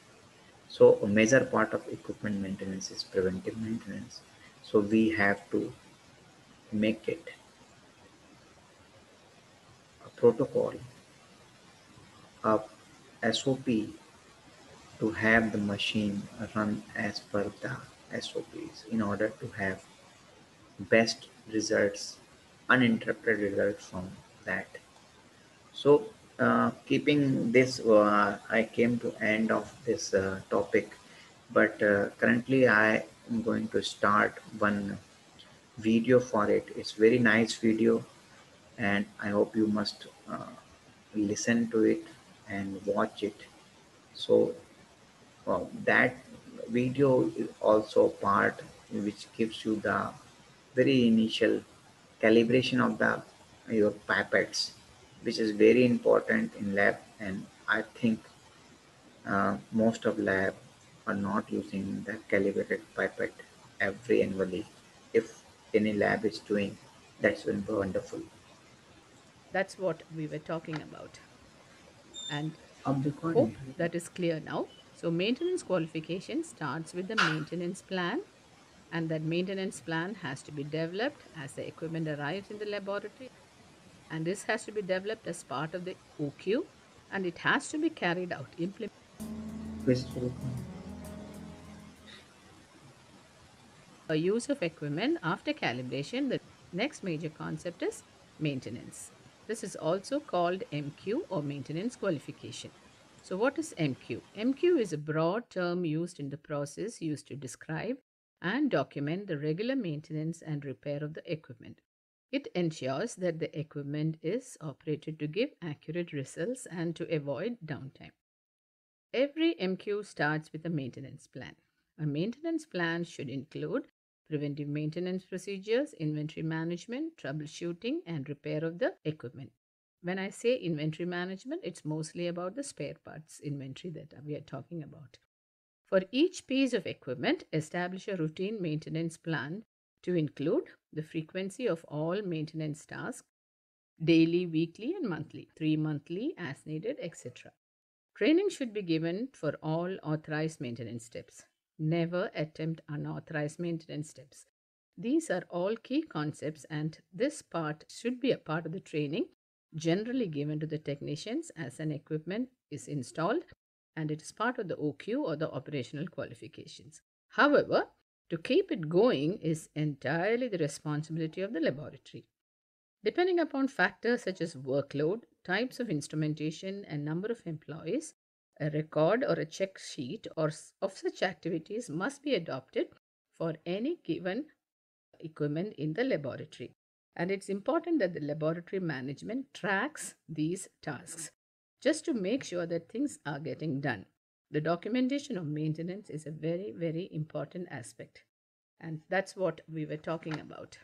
So a major part of equipment maintenance is preventive maintenance. So we have to make it a protocol, a SOP to have the machine run as per the SOPs in order to have best results, uninterrupted results from that. So, keeping this, I came to end of this topic, but currently I am going to start one video for it. It's very nice video, and I hope you must listen to it and watch it. So that video is also part which gives you the very initial calibration of the your pipettes, which is very important in lab. And I think most of lab are not using the calibrated pipette every annually. If any lab is doing, that's been wonderful. That's what we were talking about. And I'm recording. hope that is clear now. So, maintenance qualification starts with the maintenance plan, and that maintenance plan has to be developed as the equipment arrives in the laboratory, and this has to be developed as part of the OQ, and it has to be carried out. Crystal. Use of equipment after calibration, the next major concept is maintenance. This is also called MQ or maintenance qualification. So, what is MQ? MQ is a broad term used in the process used to describe and document the regular maintenance and repair of the equipment. It ensures that the equipment is operated to give accurate results and to avoid downtime. Every MQ starts with a maintenance plan. A maintenance plan should include preventive maintenance procedures, inventory management, troubleshooting, and repair of the equipment. When I say inventory management, it's mostly about the spare parts inventory that we are talking about. For each piece of equipment, establish a routine maintenance plan to include the frequency of all maintenance tasks, daily, weekly, and monthly, 3 monthly as needed, etc. Training should be given for all authorized maintenance steps. Never attempt unauthorized maintenance steps. These are all key concepts, and this part should be a part of the training generally given to the technicians as an equipment is installed, and it is part of the OQ or the operational qualifications. However, to keep it going is entirely the responsibility of the laboratory. Depending upon factors such as workload, types of instrumentation, and number of employees, a record or a check sheet of such activities must be adopted for any given equipment in the laboratory. And it's important that the laboratory management tracks these tasks just to make sure that things are getting done. The documentation of maintenance is a very, very important aspect. And that's what we were talking about.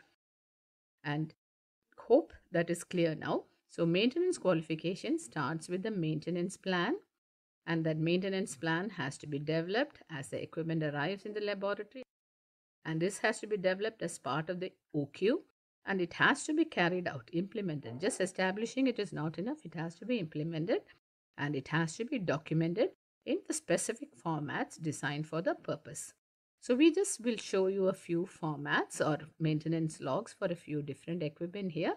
And hope that is clear now. So, maintenance qualification starts with the maintenance plan, and that maintenance plan has to be developed as the equipment arrives in the laboratory, and this has to be developed as part of the OQ, and it has to be carried out, implemented. Just establishing it is not enough, it has to be implemented, and it has to be documented in the specific formats designed for the purpose. So we just will show you a few formats or maintenance logs for a few different equipment here.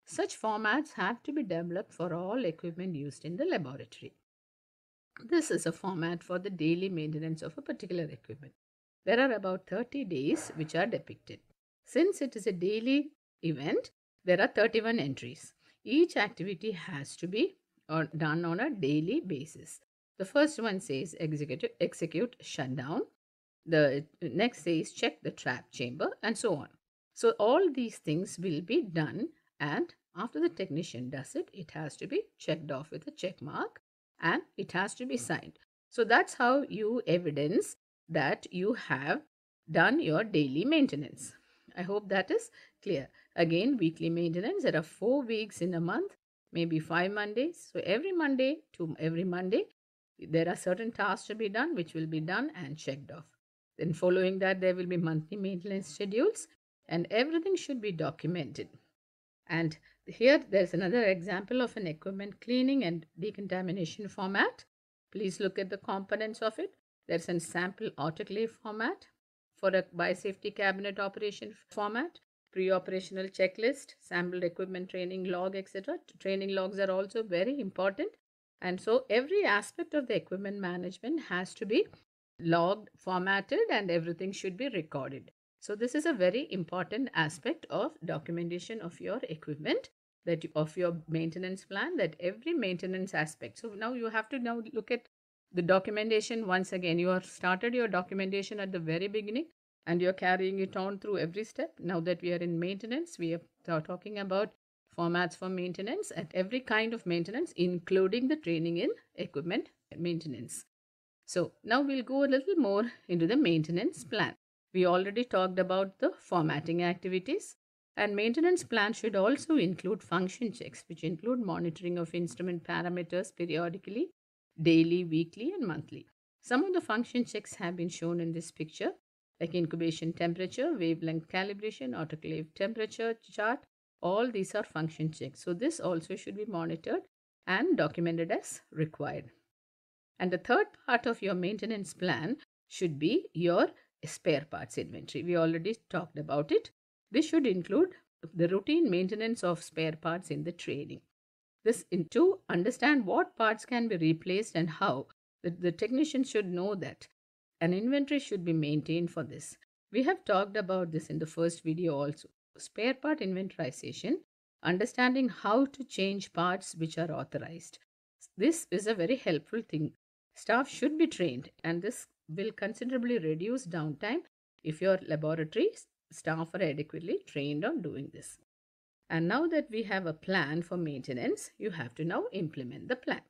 Such formats have to be developed for all equipment used in the laboratory. This is a format for the daily maintenance of a particular equipment. There are about 30 days which are depicted. Since it is a daily event, there are 31 entries. Each activity has to be done on a daily basis. The first one says execute shutdown. The next says check the trap chamber, and so on. So all these things will be done, and after the technician does it, it has to be checked off with a check mark and it has to be signed. So that's how you evidence that you have done your daily maintenance. I hope that is clear. Again, weekly maintenance, there are 4 weeks in a month, maybe 5 Mondays. So every Monday to every Monday, there are certain tasks to be done which will be done and checked off. Then, following that, there will be monthly maintenance schedules, and everything should be documented. And here, there's another example of an equipment cleaning and decontamination format. Please look at the components of it. There's a sample autoclave format for a biosafety cabinet operation format, pre-operational checklist, sampled equipment training log, etc. Training logs are also very important. And so every aspect of the equipment management has to be logged, formatted, and everything should be recorded. So this is a very important aspect of documentation of your equipment, that of your maintenance plan, that every maintenance aspect. So now you have to now look at the documentation once again. You have started your documentation at the very beginning and you're carrying it on through every step. Now that we are in maintenance, we are talking about formats for maintenance at every kind of maintenance, including the training in equipment maintenance. So now we'll go a little more into the maintenance plan. We already talked about the formatting activities, and maintenance plan should also include function checks, which include monitoring of instrument parameters periodically, daily, weekly, and monthly. Some of the function checks have been shown in this picture, like incubation temperature, wavelength calibration, autoclave temperature chart. All these are function checks. So this also should be monitored and documented as required. And the third part of your maintenance plan should be your spare parts inventory. We already talked about it. This should include the routine maintenance of spare parts in the training. This in to understand what parts can be replaced and how. The technician should know that. An inventory should be maintained for this. We have talked about this in the first video also. Spare part inventorization, understanding how to change parts which are authorized. This is a very helpful thing. Staff should be trained, and this will considerably reduce downtime if your laboratory staff are adequately trained on doing this. And now that we have a plan for maintenance, you have to now implement the plan.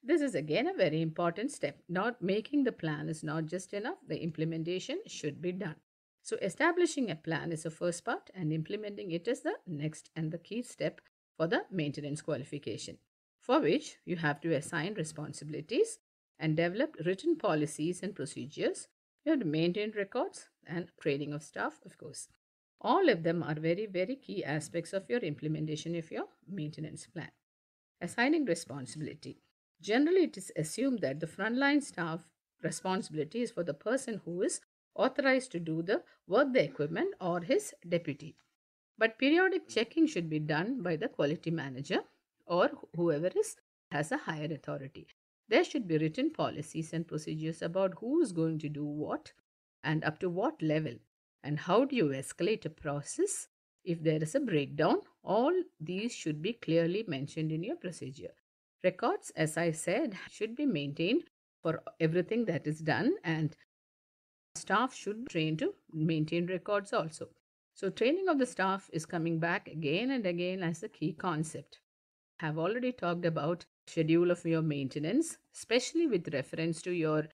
This is again a very important step. Not making the plan is not just enough, the implementation should be done. So, establishing a plan is the first part, and implementing it is the next and the key step for the maintenance qualification, for which you have to assign responsibilities and develop written policies and procedures. You have to maintain records and training of staff, of course. All of them are very, very key aspects of your implementation of your maintenance plan. Assigning responsibility. Generally, it is assumed that the frontline staff responsibility is for the person who is authorized to do the work the equipment or his deputy. But periodic checking should be done by the quality manager or whoever is has a higher authority. There should be written policies and procedures about who is going to do what and up to what level, and how do you escalate a process if there is a breakdown. All these should be clearly mentioned in your procedure. Records, as I said, should be maintained for everything that is done, and staff should be trained to maintain records also. So, training of the staff is coming back again and again as a key concept. I have already talked about schedule of your maintenance, especially with reference to your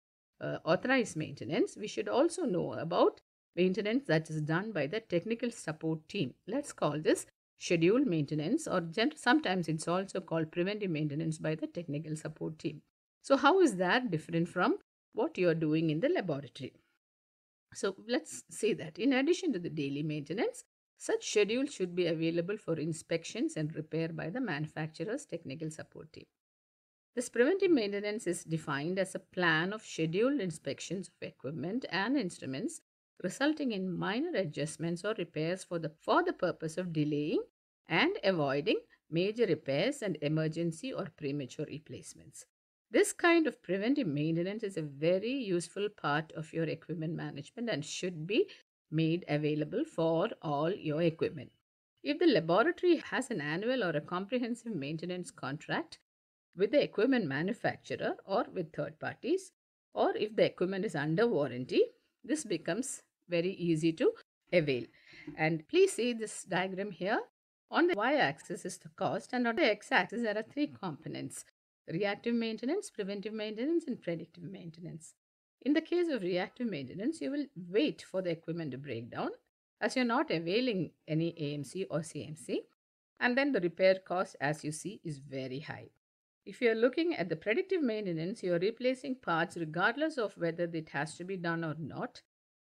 authorized maintenance. We should also know about maintenance that is done by the technical support team. Let's call this scheduled maintenance, or sometimes it's also called preventive maintenance by the technical support team. So, how is that different from what you are doing in the laboratory? So, let's say that in addition to the daily maintenance, such schedule should be available for inspections and repair by the manufacturer's technical support team. This preventive maintenance is defined as a plan of scheduled inspections of equipment and instruments, resulting in minor adjustments or repairs for the purpose of delaying and avoiding major repairs and emergency or premature replacements. This kind of preventive maintenance is a very useful part of your equipment management and should be made available for all your equipment. If the laboratory has an annual or a comprehensive maintenance contract with the equipment manufacturer or with third parties, or if the equipment is under warranty, this becomes very easy to avail. And please see this diagram here. On the y-axis is the cost, and on the x-axis there are three components: reactive maintenance, preventive maintenance, and predictive maintenance. In the case of reactive maintenance, you will wait for the equipment to break down as you're not availing any AMC or CMC, and then the repair cost, as you see, is very high. If you're looking at the predictive maintenance, you're replacing parts regardless of whether it has to be done or not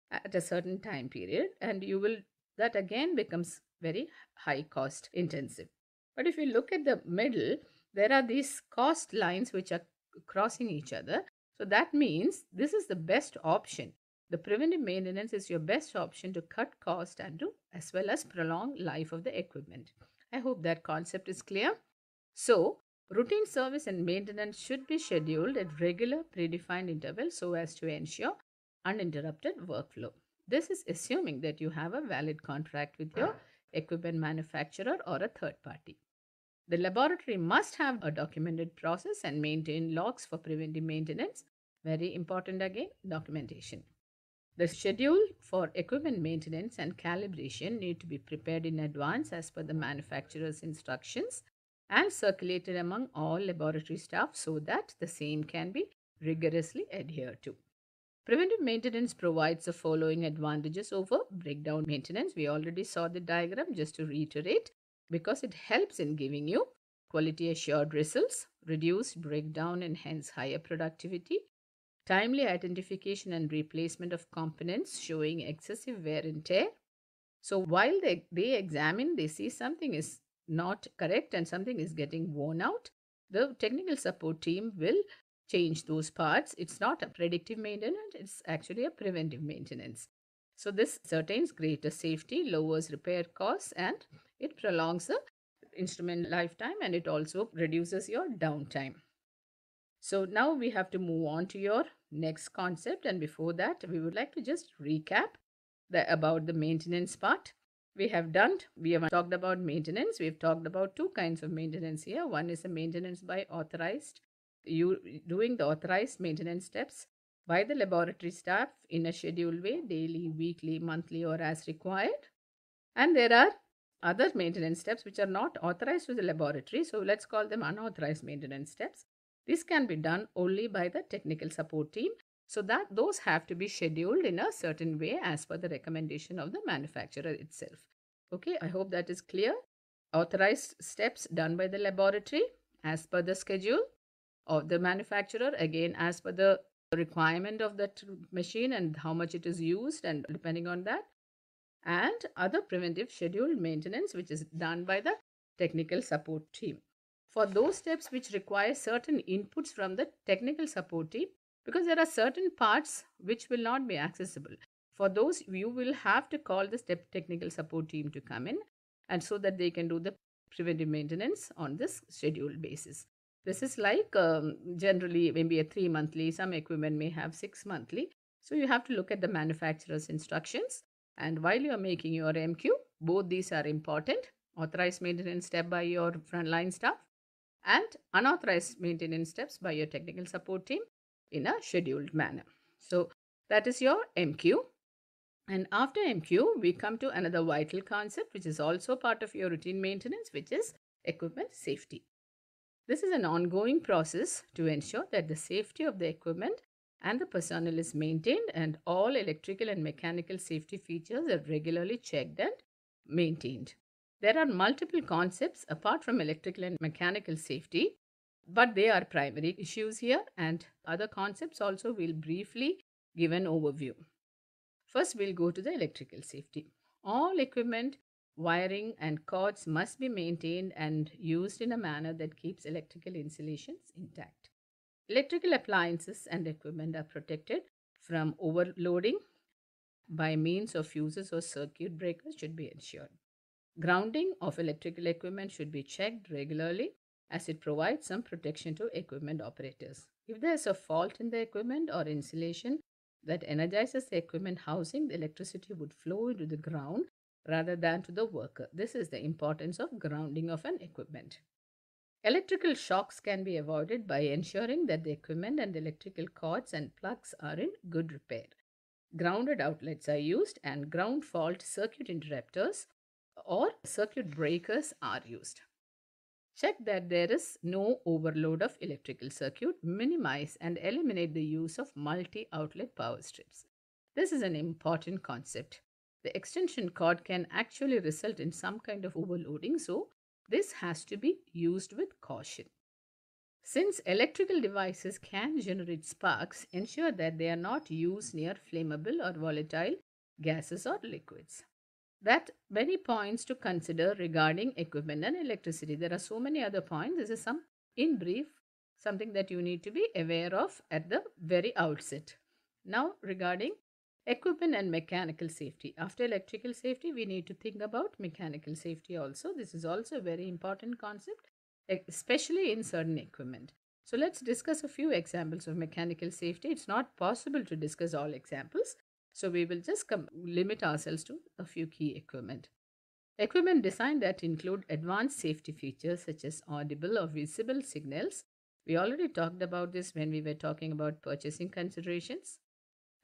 at a certain time period, and you will that again becomes very high cost intensive. But if you look at the middle, there are these cost lines which are crossing each other. So that means this is the best option. The preventive maintenance is your best option to cut cost and to as well as prolong life of the equipment. I hope that concept is clear. So, routine service and maintenance should be scheduled at regular predefined intervals so as to ensure uninterrupted workflow. This is assuming that you have a valid contract with your equipment manufacturer or a third party. The laboratory must have a documented process and maintain logs for preventive maintenance. Very important again, documentation. The schedule for equipment maintenance and calibration need to be prepared in advance as per the manufacturer's instructions and circulated among all laboratory staff so that the same can be rigorously adhered to. Preventive maintenance provides the following advantages over breakdown maintenance. We already saw the diagram, just to reiterate, because it helps in giving you quality assured results, reduced breakdown and hence higher productivity, timely identification and replacement of components showing excessive wear and tear. So while they examine, they see something is not correct and something is getting worn out, the technical support team will change those parts. It's not a predictive maintenance, it's actually a preventive maintenance. So this certains greater safety, lowers repair costs, and it prolongs the instrument lifetime, and it also reduces your downtime. So now we have to move on to your next concept, and before that we would like to just recap about the maintenance part. We have talked about maintenance. We've talked about two kinds of maintenance here. One is the maintenance by authorized, you doing the authorized maintenance steps by the laboratory staff in a scheduled way, daily, weekly, monthly, or as required. And there are other maintenance steps which are not authorized to the laboratory. So let's call them unauthorized maintenance steps. This can be done only by the technical support team. So that those have to be scheduled in a certain way as per the recommendation of the manufacturer itself. Okay, I hope that is clear. Authorized steps done by the laboratory as per the schedule of the manufacturer, again as per the requirement of that machine and how much it is used, and depending on that, and other preventive scheduled maintenance which is done by the technical support team. For those steps which require certain inputs from the technical support team, because there are certain parts which will not be accessible. For those, you will have to call the step technical support team to come in, and so that they can do the preventive maintenance on this scheduled basis. This is like generally maybe a 3 monthly, some equipment may have 6 monthly. So you have to look at the manufacturer's instructions, and while you are making your MQ, both these are important. Authorized maintenance step by your frontline staff and unauthorized maintenance steps by your technical support team in a scheduled manner. So that is your MQ. And after MQ, we come to another vital concept which is also part of your routine maintenance, which is equipment safety. This is an ongoing process to ensure that the safety of the equipment and the personnel is maintained, and all electrical and mechanical safety features are regularly checked and maintained. There are multiple concepts apart from electrical and mechanical safety, but they are primary issues here, and other concepts also will briefly give an overview. First, we'll go to the electrical safety. All equipment, wiring, and cords must be maintained and used in a manner that keeps electrical installations intact. Electrical appliances and equipment are protected from overloading by means of fuses or circuit breakers should be ensured. Grounding of electrical equipment should be checked regularly as it provides some protection to equipment operators. If there is a fault in the equipment or insulation that energizes the equipment housing, the electricity would flow into the ground rather than to the worker. This is the importance of grounding of an equipment. Electrical shocks can be avoided by ensuring that the equipment and the electrical cords and plugs are in good repair. Grounded outlets are used, and ground fault circuit interrupters or circuit breakers are used. Check that there is no overload of electrical circuit. Minimize and eliminate the use of multi-outlet power strips. This is an important concept. The extension cord can actually result in some kind of overloading, so this has to be used with caution. Since electrical devices can generate sparks, ensure that they are not used near flammable or volatile gases or liquids. That many points to consider regarding equipment and electricity. There are so many other points. This is some, in brief, something that you need to be aware of at the very outset. Now, regarding equipment and mechanical safety. After electrical safety, we need to think about mechanical safety also. This is also a very important concept, especially in certain equipment. So let's discuss a few examples of mechanical safety. It's not possible to discuss all examples, so we will just limit ourselves to a few key equipment. Equipment design that include advanced safety features such as audible or visible signals. We already talked about this when we were talking about purchasing considerations.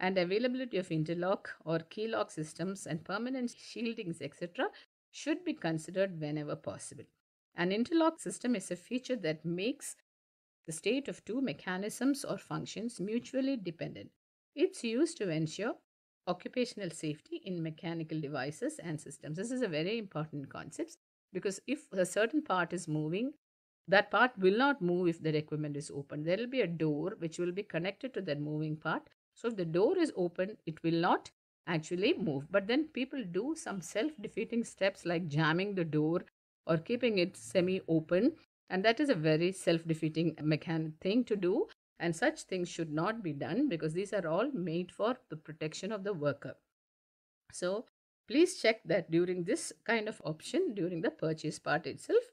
And availability of interlock or key lock systems and permanent shieldings, etc., should be considered whenever possible. An interlock system is a feature that makes the state of two mechanisms or functions mutually dependent. It's used to ensure occupational safety in mechanical devices and systems. This is a very important concept because if a certain part is moving, that part will not move if the equipment is open. There will be a door which will be connected to that moving part. So if the door is open, it will not actually move. But then people do some self-defeating steps like jamming the door or keeping it semi-open, and that is a very self-defeating thing to do, and such things should not be done because these are all made for the protection of the worker. So please check that during this kind of option during the purchase part itself.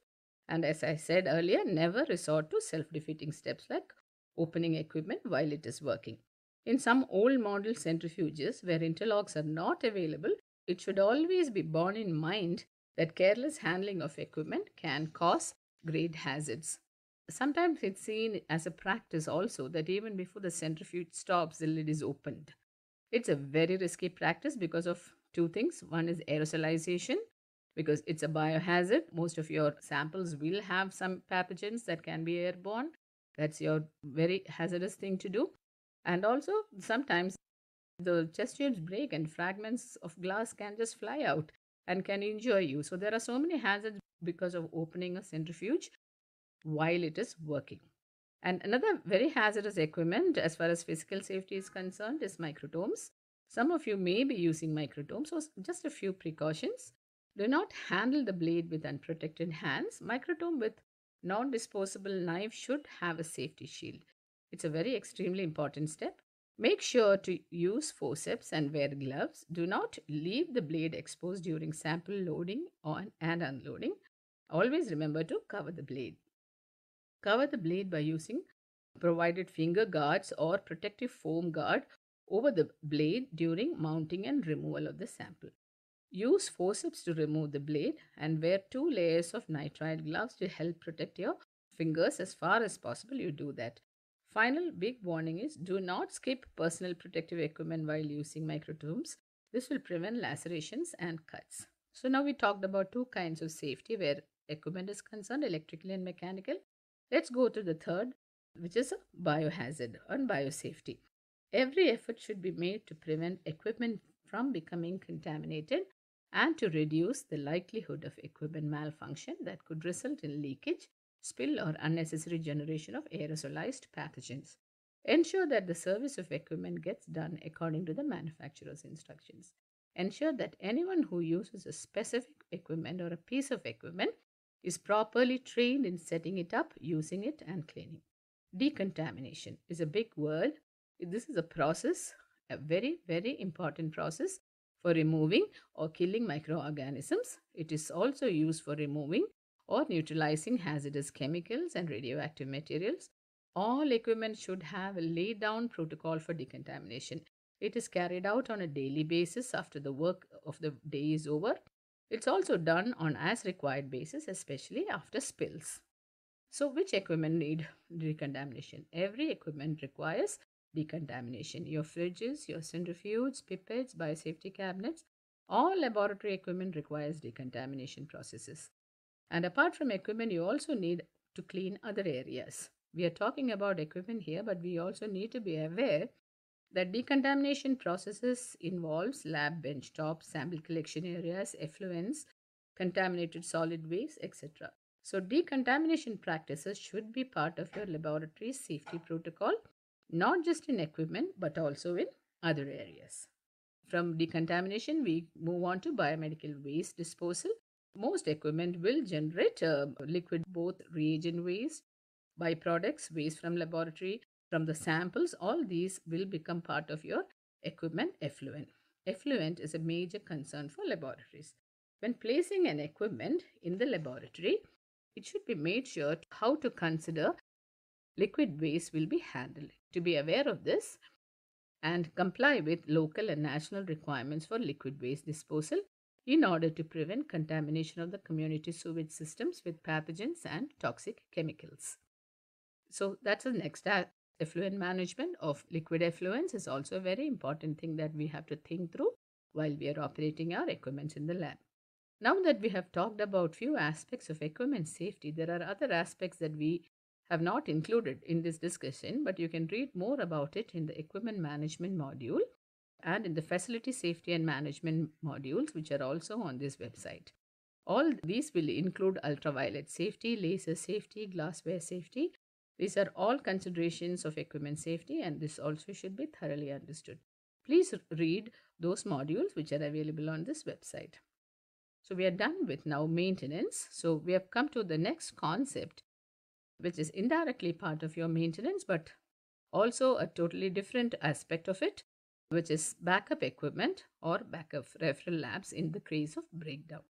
And as I said earlier, never resort to self-defeating steps like opening equipment while it is working. In some old model centrifuges where interlocks are not available, it should always be borne in mind that careless handling of equipment can cause great hazards. Sometimes it's seen as a practice also that even before the centrifuge stops, the lid is opened. It's a very risky practice because of two things. One is aerosolization, because it's a biohazard. Most of your samples will have some pathogens that can be airborne. That's your very hazardous thing to do. And also, sometimes the chest tubes break and fragments of glass can just fly out and can injure you. So, there are so many hazards because of opening a centrifuge while it is working. And another very hazardous equipment, as far as physical safety is concerned, is microtomes. Some of you may be using microtomes, so just a few precautions. Do not handle the blade with unprotected hands. Microtome with non disposable knife should have a safety shield. It's a very extremely important step. Make sure to use forceps and wear gloves. Do not leave the blade exposed during sample loading on and unloading. Always remember to cover the blade. Cover the blade by using provided finger guards or protective foam guard over the blade during mounting and removal of the sample. Use forceps to remove the blade and wear two layers of nitrile gloves to help protect your fingers as far as possible. You do that. Final big warning is do not skip personal protective equipment while using microtomes. This will prevent lacerations and cuts. So now we talked about two kinds of safety where equipment is concerned, electrical and mechanical. Let's go to the third, which is a biohazard and biosafety. Every effort should be made to prevent equipment from becoming contaminated and to reduce the likelihood of equipment malfunction that could result in leakage, spill, or unnecessary generation of aerosolized pathogens. Ensure that the service of equipment gets done according to the manufacturer's instructions. Ensure that anyone who uses a specific equipment or a piece of equipment is properly trained in setting it up, using it, and cleaning. Decontamination is a big word. This is a process, a very, very important process for removing or killing microorganisms. It is also used for removing or neutralizing hazardous chemicals and radioactive materials. All equipment should have a laid down protocol for decontamination. It is carried out on a daily basis after the work of the day is over. It's also done on as required basis, especially after spills. So, which equipment need decontamination? Every equipment requires decontamination. Your fridges, your centrifuges, pipettes, biosafety cabinets, all laboratory equipment requires decontamination processes. And apart from equipment, you also need to clean other areas. We are talking about equipment here, but we also need to be aware that decontamination processes involves lab benchtop, sample collection areas, effluents, contaminated solid waste, etc. So decontamination practices should be part of your laboratory's safety protocol, not just in equipment but also in other areas. From decontamination, we move on to biomedical waste disposal. Most equipment will generate liquid, both reagent waste, byproducts, waste from laboratory, from the samples. All these will become part of your equipment effluent. Effluent is a major concern for laboratories. When placing an equipment in the laboratory, it should be made sure how to consider liquid waste will be handled. To be aware of this and comply with local and national requirements for liquid waste disposal in order to prevent contamination of the community sewage systems with pathogens and toxic chemicals. So that's the next effluent management of liquid effluents is also a very important thing that we have to think through while we are operating our equipment in the lab. Now that we have talked about few aspects of equipment safety, there are other aspects that we have not included in this discussion, but you can read more about it in the equipment management module and in the facility safety and management modules, which are also on this website. All these will include ultraviolet safety, laser safety, glassware safety. These are all considerations of equipment safety, and this also should be thoroughly understood. Please read those modules which are available on this website. So we are done with now maintenance. So we have come to the next concept, which is indirectly part of your maintenance, but also a totally different aspect of it. which is backup equipment or backup referral labs in the case of breakdown.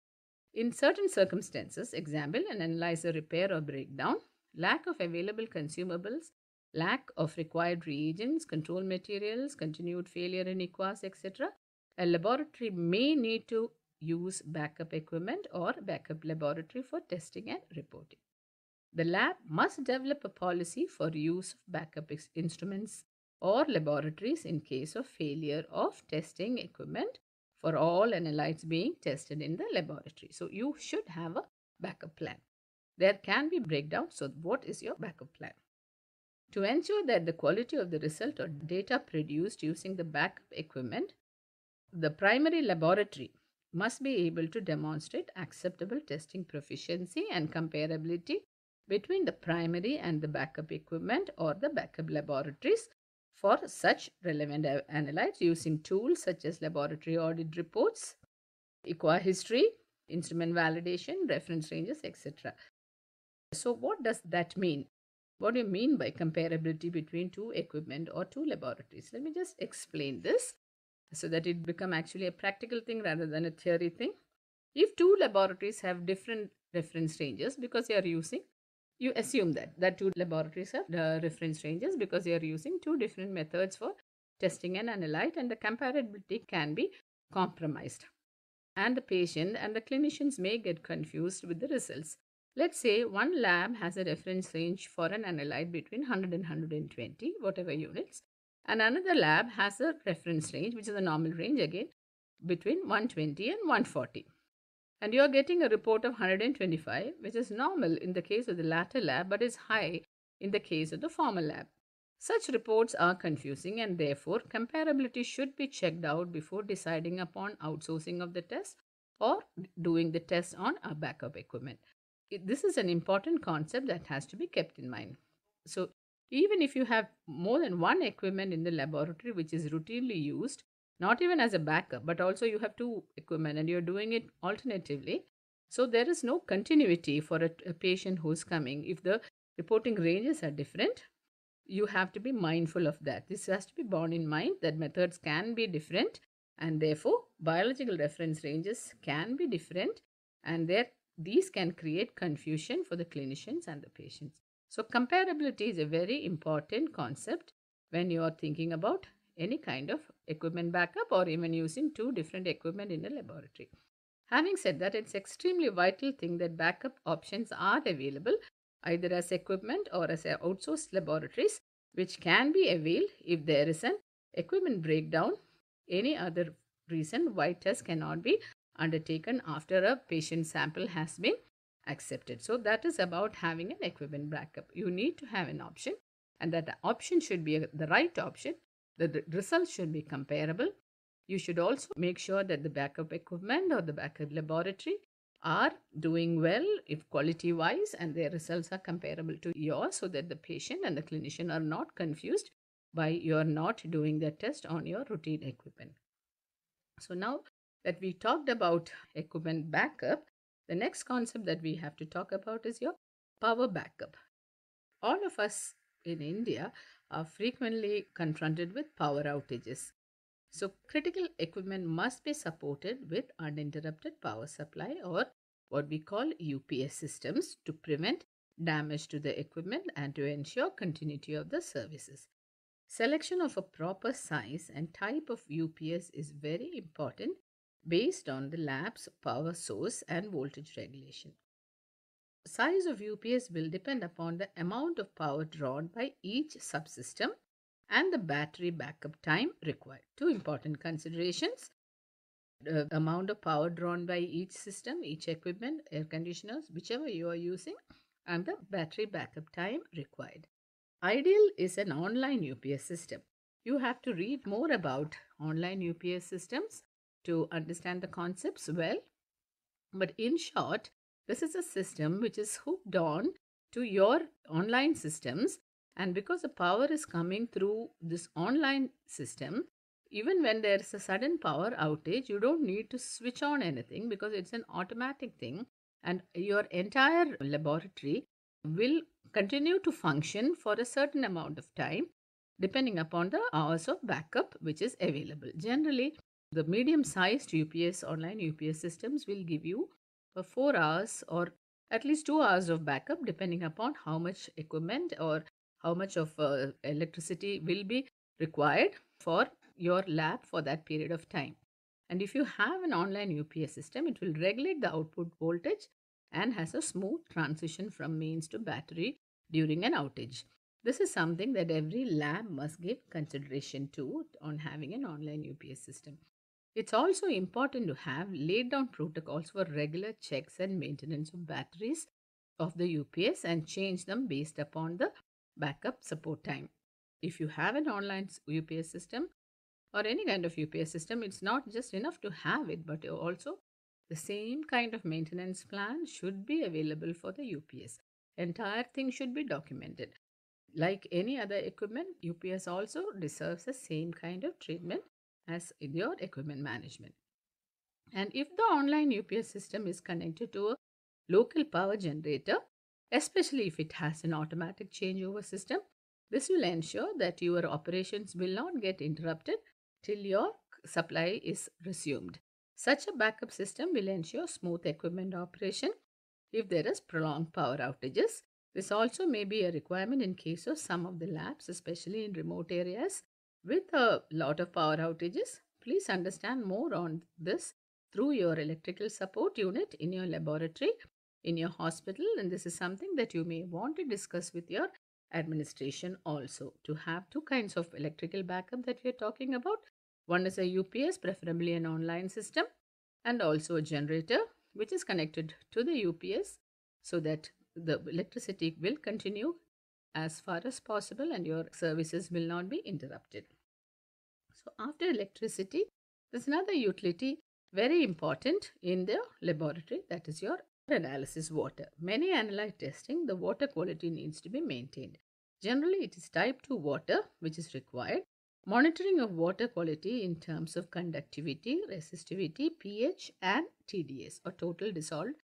In certain circumstances, example, an analyzer repair or breakdown, lack of available consumables, lack of required reagents, control materials, continued failure in equas, etc., a laboratory may need to use backup equipment or backup laboratory for testing and reporting. The lab must develop a policy for use of backup instruments or laboratories in case of failure of testing equipment for all analytes being tested in the laboratory. So you should have a backup plan. There can be breakdowns. So what is your backup plan? To ensure that the quality of the result or data produced using the backup equipment, the primary laboratory must be able to demonstrate acceptable testing proficiency and comparability between the primary and the backup equipment or the backup laboratories for such relevant analytes using tools such as laboratory audit reports, equa history, instrument validation, reference ranges, etc. So, what does that mean? What do you mean by comparability between two equipment or two laboratories? Let me just explain this so that it become actually a practical thing rather than a theory thing. If two laboratories have different reference ranges because they are using, you assume that two laboratories have reference ranges because they are using two different methods for testing an analyte, and the comparability can be compromised, and the patient and the clinicians may get confused with the results. Let's say one lab has a reference range for an analyte between 100 and 120, whatever units, and another lab has a reference range, which is a normal range again, between 120 and 140. And you are getting a report of 125, which is normal in the case of the latter lab but is high in the case of the former lab. Such reports are confusing, and therefore comparability should be checked out before deciding upon outsourcing of the test or doing the test on a backup equipment. This is an important concept that has to be kept in mind. So, even if you have more than one equipment in the laboratory which is routinely used, not even as a backup, but also you have two equipment and you're doing it alternatively, so there is no continuity for a patient who's coming. If the reporting ranges are different, you have to be mindful of that. This has to be borne in mind that methods can be different, and therefore biological reference ranges can be different, and these can create confusion for the clinicians and the patients. So comparability is a very important concept when you are thinking about any kind of equipment backup or even using two different equipment in a laboratory. Having said that, it's extremely vital thing that backup options are available either as equipment or as outsourced laboratories, which can be availed if there is an equipment breakdown, any other reason why test cannot be undertaken after a patient sample has been accepted. So that is about having an equipment backup. You need to have an option, and that option should be the right option. The results should be comparable. You should also make sure that the backup equipment or the backup laboratory are doing well if quality wise and their results are comparable to yours, so that the patient and the clinician are not confused by your not doing the test on your routine equipment. So now that we talked about equipment backup, the next concept that we have to talk about is your power backup. All of us in India are frequently confronted with power outages. So, critical equipment must be supported with uninterrupted power supply, or what we call UPS systems, to prevent damage to the equipment and to ensure continuity of the services. Selection of a proper size and type of UPS is very important based on the lab's power source and voltage regulation. Size of UPS will depend upon the amount of power drawn by each subsystem and the battery backup time required. Two important considerations: the amount of power drawn by each system, each equipment, air conditioners, whichever you are using, and the battery backup time required. Ideal is an online UPS system. You have to read more about online UPS systems to understand the concepts well. But in short, this is a system which is hooked on to your online systems, and because the power is coming through this online system, even when there is a sudden power outage, you don't need to switch on anything because it's an automatic thing, and your entire laboratory will continue to function for a certain amount of time depending upon the hours of backup which is available. Generally, the medium sized UPS online UPS systems will give you 4 hours or at least 2 hours of backup depending upon how much equipment or how much of electricity will be required for your lab for that period of time. And if you have an online UPS system, it will regulate the output voltage and has a smooth transition from mains to battery during an outage. This is something that every lab must give consideration to on having an online UPS system. It's also important to have laid down protocols for regular checks and maintenance of batteries of the UPS and change them based upon the backup support time. If you have an online UPS system or any kind of UPS system, it's not just enough to have it, but also the same kind of maintenance plan should be available for the UPS. Entire thing should be documented. Like any other equipment, UPS also deserves the same kind of treatment as in your equipment management. And if the online UPS system is connected to a local power generator, especially if it has an automatic changeover system, this will ensure that your operations will not get interrupted till your supply is resumed. Such a backup system will ensure smooth equipment operation if there is prolonged power outages. This also may be a requirement in case of some of the labs, especially in remote areas with a lot of power outages. Please understand more on this through your electrical support unit in your laboratory, in your hospital, and this is something that you may want to discuss with your administration also. To have two kinds of electrical backup that we are talking about, one is a UPS, preferably an online system, and also a generator which is connected to the UPS so that the electricity will continue as far as possible and your services will not be interrupted. So, after electricity, there's another utility very important in the laboratory, that is your analysis water. Many analyte testing, the water quality needs to be maintained. Generally, it is type 2 water which is required. Monitoring of water quality in terms of conductivity, resistivity, pH, and TDS or total dissolved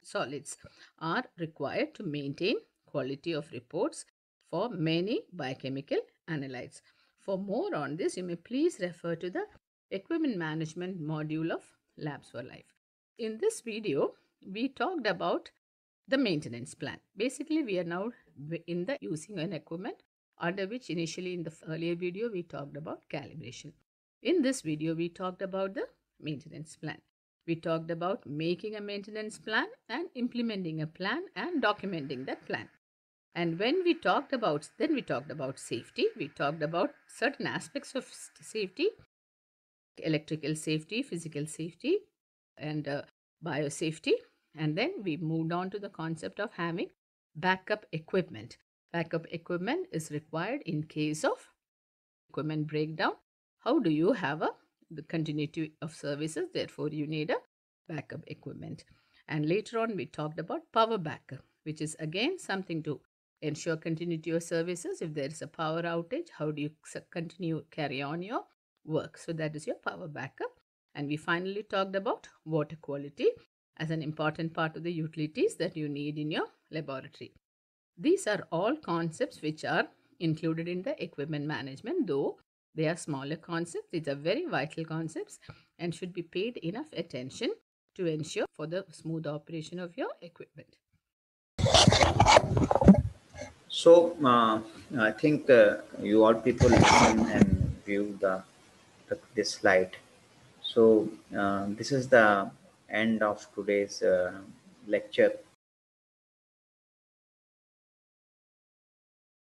solids are required to maintain quality of reports for many biochemical analytes. For more on this, you may please refer to the equipment management module of Labs for Life. In this video, we talked about the maintenance plan. Basically, we are now in the using an equipment, under which initially in the earlier video we talked about calibration. In this video, we talked about the maintenance plan. We talked about making a maintenance plan and implementing a plan and documenting that plan. And when we talked about, then we talked about safety. We talked about certain aspects of safety, electrical safety, physical safety, and biosafety. And then we moved on to the concept of having backup equipment. Backup equipment is required in case of equipment breakdown. How do you have the continuity of services? Therefore, you need a backup equipment. And later on, we talked about power backup, which is again something to ensure continuity of services. If there is a power outage, how do you continue carry on your work? So that is your power backup. And we finally talked about water quality as an important part of the utilities that you need in your laboratory. These are all concepts which are included in the equipment management, though they are smaller concepts. These are very vital concepts and should be paid enough attention to ensure for the smooth operation of your equipment. So I think you all people listen and view this slide. So this is the end of today's lecture.